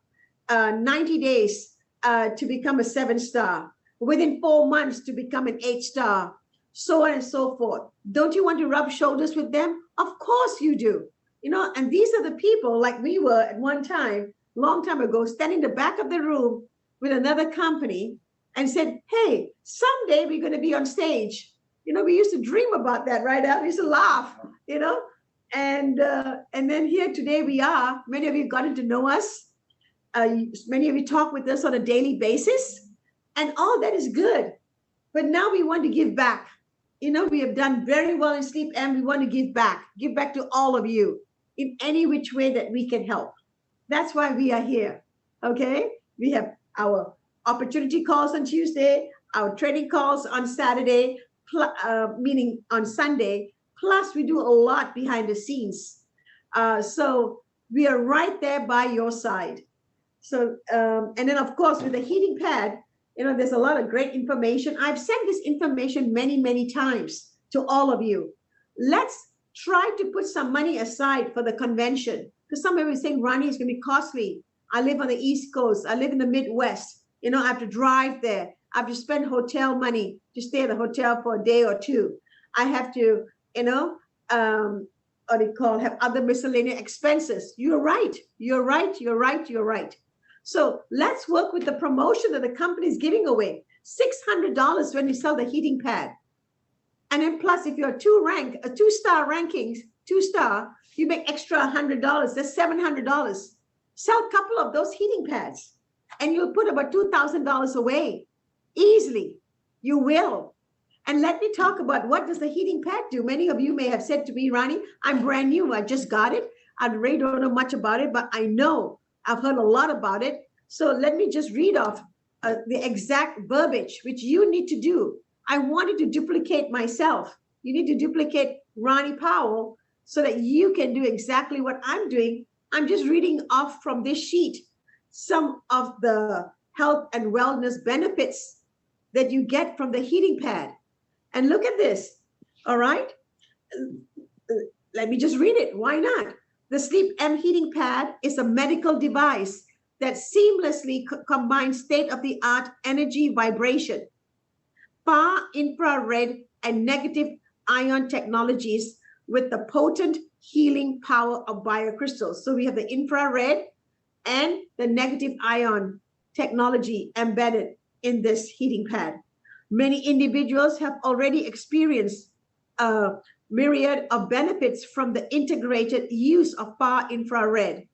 90 days to become a 7-star, within 4 months to become an 8-star, so on and so forth. Don't you want to rub shoulders with them? Of course you do. And these are the people like we were at one time, long time ago, standing in the back of the room with another company and said, hey, someday we're going to be on stage. We used to dream about that, right? We used to laugh, and then here today we are. Many of you gotten to know us. Many of you talk with us on a daily basis, and all that is good. But now we want to give back. We have done very well in SleepM. We want to give back to all of you in any which way that we can help. That's why we are here. Okay, we have our opportunity calls on Tuesday, our trading calls on Saturday, meaning on Sunday. Plus, we do a lot behind the scenes. So we are right there by your side. So, and then of course, with the heating pad, there's a lot of great information. I've sent this information many, many times to all of you. Let's try to put some money aside for the convention. Because some of you are saying, Ronnie, it's going to be costly. I live on the East Coast. I live in the Midwest. I have to drive there. I have to spend hotel money to stay at the hotel for a day or two. I have to, have other miscellaneous expenses. You're right. You're right. You're right. You're right. So let's work with the promotion that the company is giving away. $600 when you sell the heating pad. And then plus, if you're a 2-star rankings, 2-star, you make extra $100. That's $700. Sell a couple of those heating pads and you'll put about $2,000 away easily. You will. And let me talk about what does the heating pad do. Many of you may have said to me, Ronnie, I'm brand new. I just got it. I really don't know much about it, but I know I've heard a lot about it. So let me just read off the exact verbiage, which you need to do. I wanted to duplicate myself. You need to duplicate Ronnie Powell so that you can do exactly what I'm doing. I'm just reading off from this sheet some of the health and wellness benefits that you get from the heating pad. And look at this, all right? Let me just read it. Why not? The SleepM heating pad is a medical device that seamlessly combines state-of-the-art energy vibration, far infrared and negative ion technologies with the potent healing power of biocrystals. So we have the infrared and the negative ion technology embedded in this heating pad. Many individuals have already experienced a myriad of benefits from the integrated use of far infrared,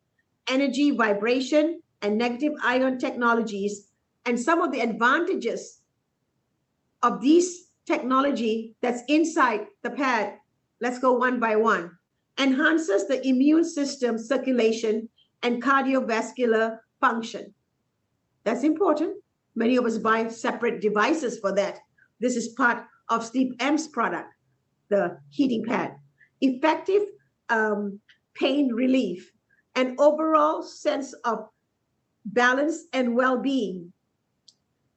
energy, vibration, and negative ion technologies. And some of the advantages of these technology that's inside the pad, let's go one by one, enhances the immune system circulation and cardiovascular function. That's important. Many of us buy separate devices for that. This is part of SleepM's product, the heating pad. Effective pain relief, and overall sense of balance and well-being.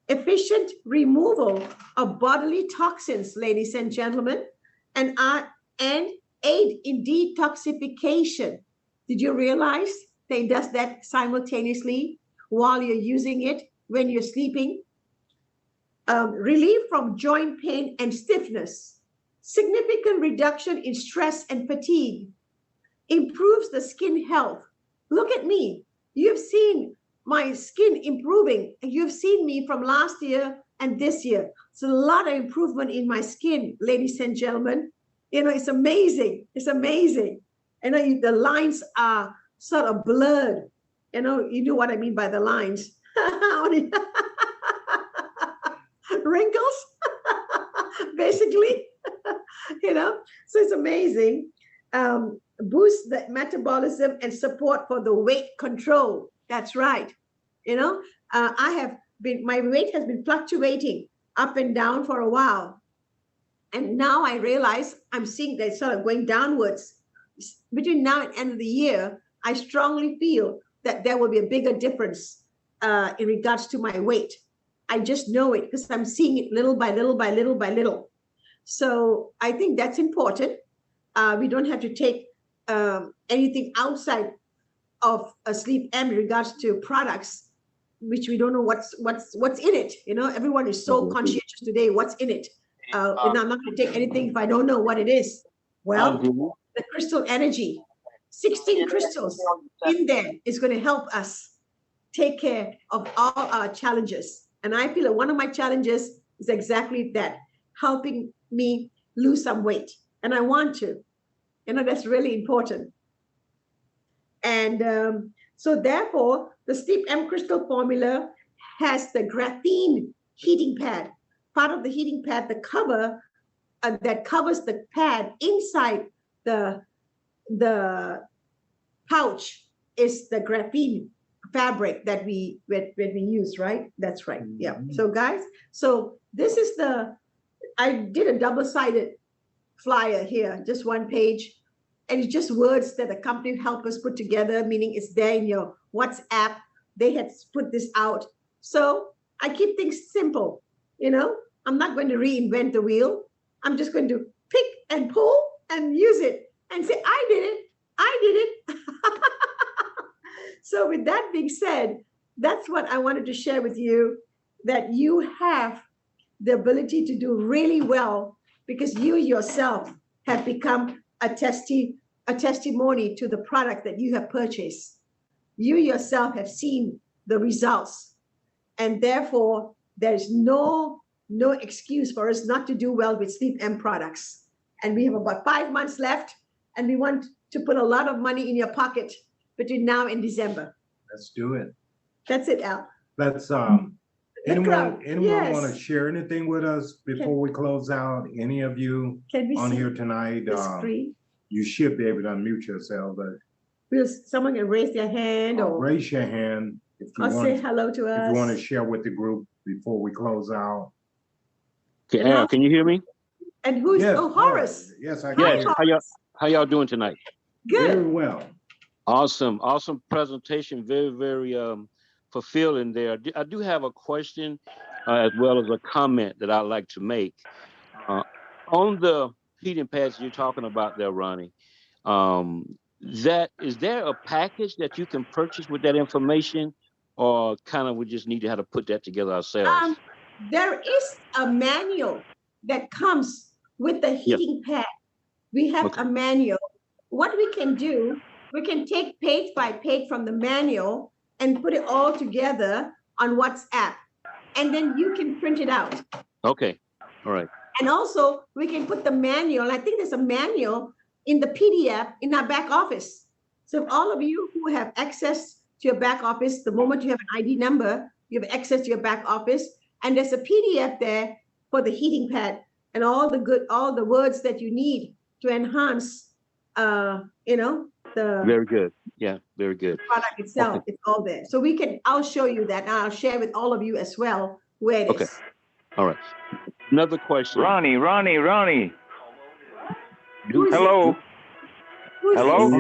Efficient removal of bodily toxins, ladies and gentlemen, and aid in detoxification. Did you realize that it does that simultaneously while you're using it when you're sleeping? Relief from joint pain and stiffness. Significant reduction in stress and fatigue. Improves the skin health. Look at me. You've seen my skin improving. You've seen me from last year and this year. It's a lot of improvement in my skin, ladies and gentlemen. It's amazing. It's amazing. The lines are sort of blurred. You know what I mean by the lines. Wrinkles, basically. So it's amazing. Boost the metabolism and support for the weight control. That's right. My weight has been fluctuating. up and down for a while. And now I realize I'm seeing that sort of going downwards. Between now and end of the year, I strongly feel that there will be a bigger difference in regards to my weight. I just know it because I'm seeing it little by little by little by little. So I think that's important. We don't have to take anything outside of a SleepM in regards to products, which we don't know what's in it. You know, everyone is so conscientious today. What's in it? And I'm not going to take anything if I don't know what it is. Well, the crystal energy, 16 crystals in there is going to help us take care of all our challenges. And I feel that one of my challenges is exactly that, helping me lose some weight. And I want to. You know, that's really important. And so therefore, the SleepM crystal formula has the graphene heating pad. Part of the heating pad, the cover that covers the pad inside the pouch is the graphene fabric that we use, right? That's right. Yeah. So guys, so this is I did a double-sided flyer here, just one page. And it's just words that the company helped us put together, meaning it's there in your WhatsApp. They had put this out. So I keep things simple, you know. I'm not going to reinvent the wheel. I'm just going to pick and pull and use it and say, I did it. I did it. So with that being said, that's what I wanted to share with you, that you have the ability to do really well because you yourself have become a testimony to the product that you have purchased. You yourself have seen the results, and therefore there's no excuse for us not to do well with SleepM products. And we have about 5 months left, and we want to put a lot of money in your pocket between now and December. Let's do it. That's it, Al. Let's anyone want to share anything with us before we close out? Any of you on here tonight? You should be able to unmute yourself, but someone can raise their hand or raise your hand if you want. Say hello to us. If you want to share with the group before we close out. Okay, Al, can you hear me? And who's Horace? Yes, I can. Yes. How y'all doing tonight? Good. Very well. Awesome presentation. Very, very fulfilling there. I do have a question as well as a comment that I'd like to make. On the heating pads you're talking about there, Ronnie, is there a package that you can purchase with that information, or kind of we just need to have to put that together ourselves? There is a manual that comes with the heating pad. We have a manual. What we can do, we can take page by page from the manual and put it all together on WhatsApp. And then you can print it out. Okay. All right. And also we can put the manual. I think there's a manual in the PDF in our back office. So if all of you who have access to your back office, the moment you have an ID number, you have access to your back office. And there's a PDF there for the heating pad and all the words that you need to enhance, the very good. Yeah, very good. Product itself. Okay. It's all there. So I'll show you that, and I'll share with all of you as well where it is. All right. Another question. Ronnie. Hello. Hello.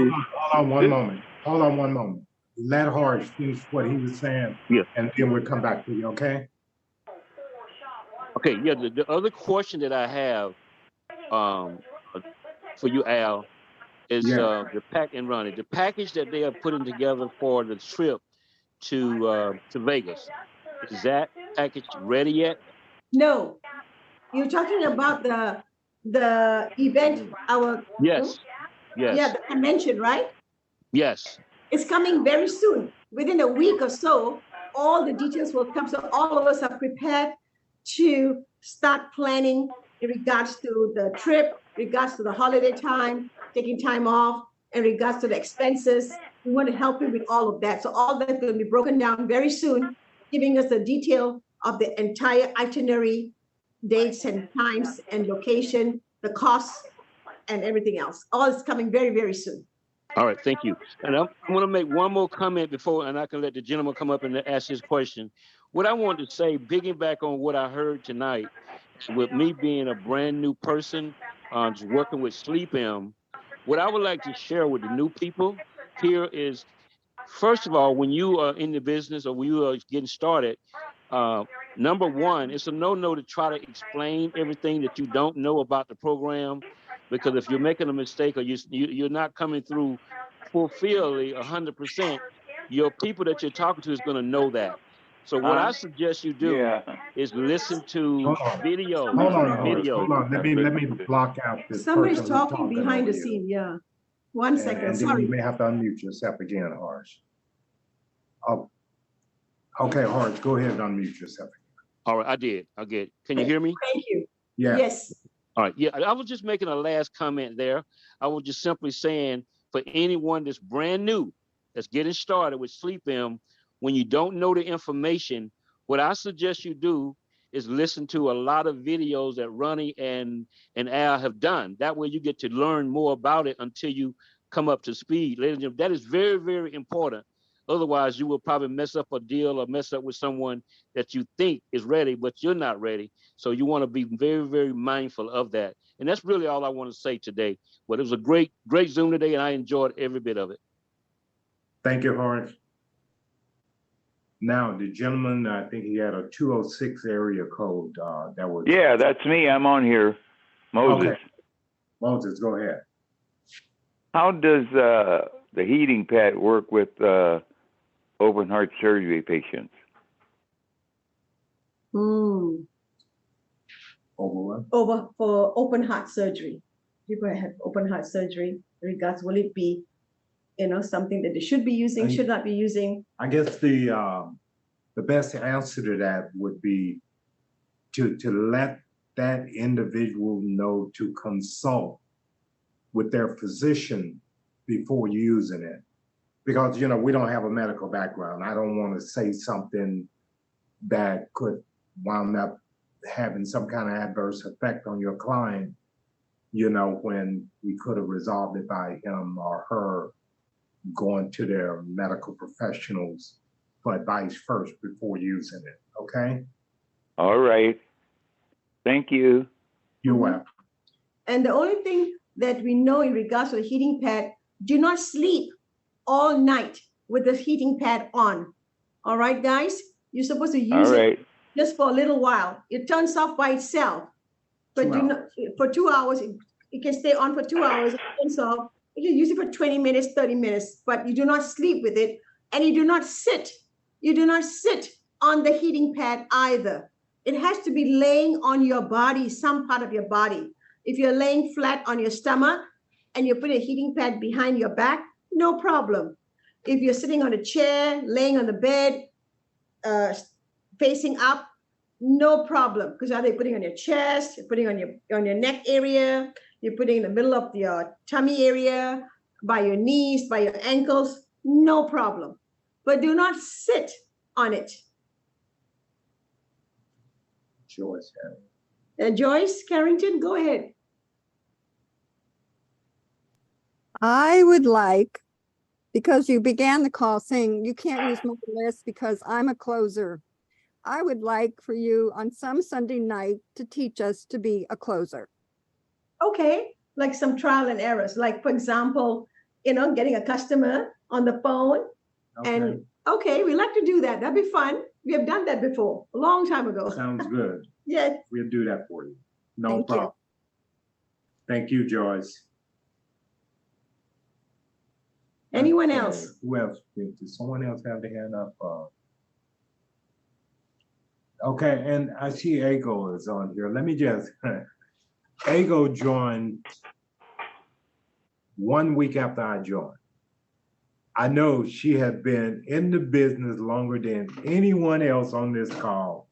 Hold on one moment. Let Horace finish what he was saying. Yeah. And then we'll come back to you, okay? Okay, yeah, the other question that I have for you, Al, is the package that they are putting together for the trip to Vegas. Is that package ready yet? No. You're talking about the event, Yes. Yeah, the convention, right? Yes. It's coming very soon. Within a week or so, all the details will come. So all of us are prepared to start planning in regards to the trip, regards to the holiday time, taking time off, in regards to the expenses. We want to help you with all of that. So all that's going to be broken down very soon, giving us the detail of the entire itinerary, dates and times and location, the costs and everything else. All is coming very, very soon. All right, thank you. And I'm going to make one more comment before, and I can let the gentleman come up and ask his question. what I wanted to say, piggyback on what I heard tonight, with me being a brand new person, just working with SleepM, what I would like to share with the new people here is, first of all, when you are in the business or when you are getting started, uh, number one, it's a no-no to try to explain everything that you don't know about the program, because if you're making a mistake or you're not coming through fulfilling 100%, your people that you're talking to is going to know that. So what I suggest you do Yeah. is listen to Hold on. videos, Hold on, Horace. videos. Hold on. Let me block out this Somebody's person who's talking behind over the you. scene. Yeah. One second. And then Sorry. you may have to unmute yourself again, Horace. Oh, okay, Horace, go ahead and unmute yourself. All right, I did. Can you hear me? Thank you. Yeah. Yes. All right. Yeah, I was just making a last comment there. I was just simply saying, for anyone that's brand new, that's getting started with SleepM, when you don't know the information, what I suggest you do is listen to a lot of videos that Ronnie and Al have done. That way you get to learn more about it until you come up to speed. Ladies and gentlemen, that is very, very important. Otherwise, you will probably mess up a deal or mess up with someone that you think is ready, but you're not ready. So you want to be very, very mindful of that. And that's really all I want to say today. But it was a great, great Zoom today, and I enjoyed every bit of it. Thank you, Horace. Now, the gentleman, I think he had a 206 area code that was. Yeah, that's me. I'm on here. Moses. Okay. Moses, go ahead. How does the heating pad work with open heart surgery patients? Over what? Over for open heart surgery. People have open heart surgery. Regards, will it be, something that they should be using, should not be using? I guess the best answer to that would be to let that individual know to consult with their physician before using it. Because, we don't have a medical background. I don't want to say something that could wind up having some kind of adverse effect on your client, when we could have resolved it by him or her going to their medical professionals for advice first before using it, okay? All right. Thank you. You're welcome. And the only thing that we know in regards to the heating pad, do not sleep all night with the heating pad on. All right, guys? You're supposed to use it just for a little while. It turns off by itself. But do not for 2 hours. It can stay on for 2 hours. It turns off. You can use it for 20 minutes, 30 minutes, but you do not sleep with it. And you do not sit. You do not sit on the heating pad either. It has to be laying on your body, some part of your body. If you're laying flat on your stomach and you put a heating pad behind your back, no problem. If you're sitting on a chair, laying on the bed, facing up, no problem. Because are they putting on your chest, you're putting on your neck area, you're putting in the middle of your tummy area, by your knees, by your ankles, no problem. But do not sit on it. Joyce. Joyce Carrington, go ahead. I would like, because you began the call saying you can't use my list because I'm a closer. I would like for you on some Sunday night to teach us to be a closer. Okay, like some trial and errors. Like, for example, getting a customer on the phone. Okay. And we like to do that. That'd be fun. We have done that before, a long time ago. Sounds good. Yes. We'll do that for you. No Thank problem. you. Thank you, Joyce. Anyone Okay, else? Who else? Did someone else have their hand up? Okay, and I see Ago is on here. Let me just, Ago joined 1 week after I joined. I know she had been in the business longer than anyone else on this call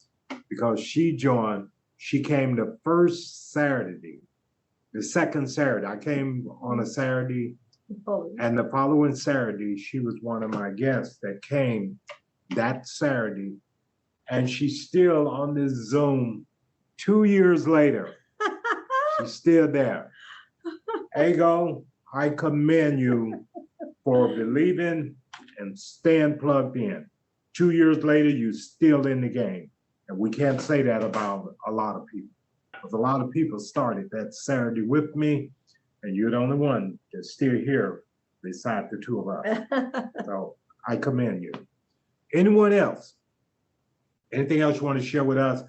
because she came the first Saturday, the second Saturday. I came on a Saturday, and the following Saturday, she was one of my guests that came that Saturday, and she's still on this Zoom 2 years later. She's still there. Ago, I commend you for believing and staying plugged in. 2 years later, you're still in the game. And we can't say that about a lot of people. Because a lot of people started that Saturday with me, and you're the only one that's still here beside the two of us. So I commend you. Anyone else? Anything else you want to share with us?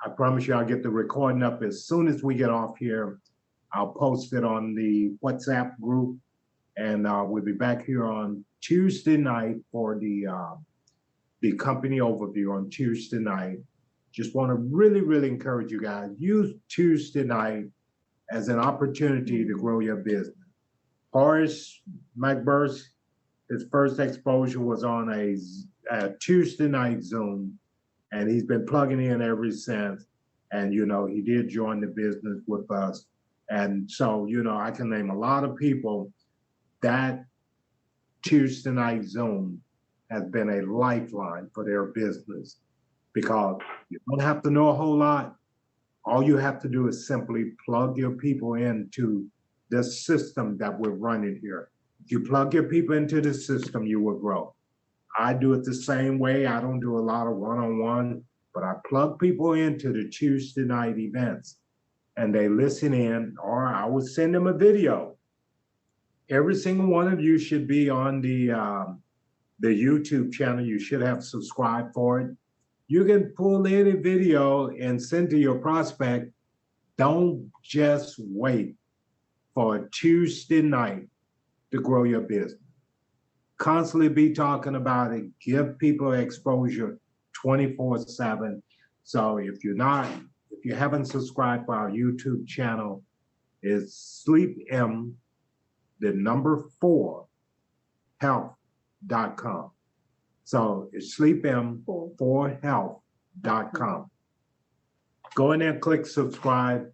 I promise you I'll get the recording up as soon as we get off here. I'll post it on the WhatsApp group, and we'll be back here on Tuesday night for the company overview on Tuesday night. Just want to really, really encourage you guys, use Tuesday night as an opportunity to grow your business. Horace McBurst, his first exposure was on a Tuesday night Zoom, and he's been plugging in ever since. And, you know, he did join the business with us. And so, you know, I can name a lot of people that Tuesday night Zoom has been a lifeline for their business, because you don't have to know a whole lot. All you have to do is simply plug your people into the system that we're running here. If you plug your people into the system, you will grow. I do it the same way. I don't do a lot of one-on-one, but I plug people into the Tuesday night events, and they listen in, or I will send them a video. Every single one of you should be on the YouTube channel. You should have subscribed for it. You can pull any video and send to your prospect. Don't just wait for a Tuesday night to grow your business. Constantly be talking about it. Give people exposure 24/7. So if you haven't subscribed to our YouTube channel, it's SleepM, the number 4, health.com. So it's SleepM4health.com. Go in there, click subscribe.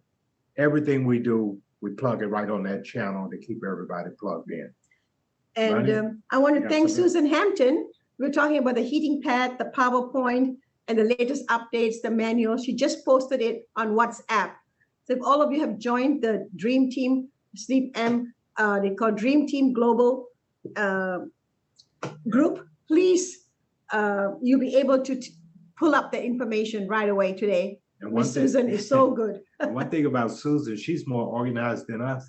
Everything we do, we plug it right on that channel to keep everybody plugged in. And I want to thank Susan Hampton. We're talking about the heating pad, the PowerPoint, and the latest updates, the manual. She just posted it on WhatsApp. So if all of you have joined the Dream Team, SleepM, they call Dream Team Global group, please, you'll be able to pull up the information right away today. And Miss Susan is so good. And one thing about Susan, she's more organized than us.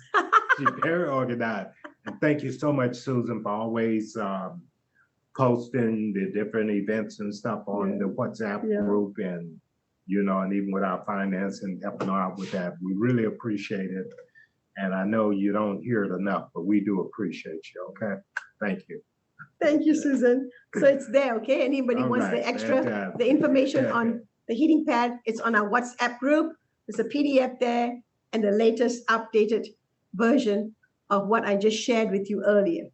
She's very organized. And thank you so much, Susan, for always posting the different events and stuff on the WhatsApp group, and, you know, and even with our finance and helping out with that. We really appreciate it. And I know you don't hear it enough, but we do appreciate you, okay? Thank you. Thank you, Susan. So it's there, okay? Anybody wants the extra, the information on the heating pad, it's on our WhatsApp group. There's a PDF there and the latest updated version of what I just shared with you earlier.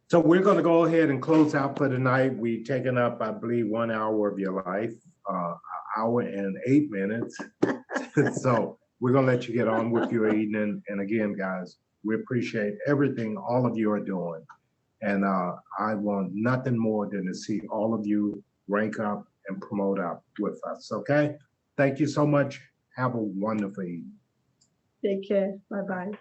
So we're going to go ahead and close out for the night. We've taken up, I believe, 1 hour of your life, an hour and 8 minutes. So we're going to let you get on with your evening. And again, guys, we appreciate everything all of you are doing. And I want nothing more than to see all of you rank up and promote up with us, okay? Thank you so much. Have a wonderful evening. Take care. Bye-bye.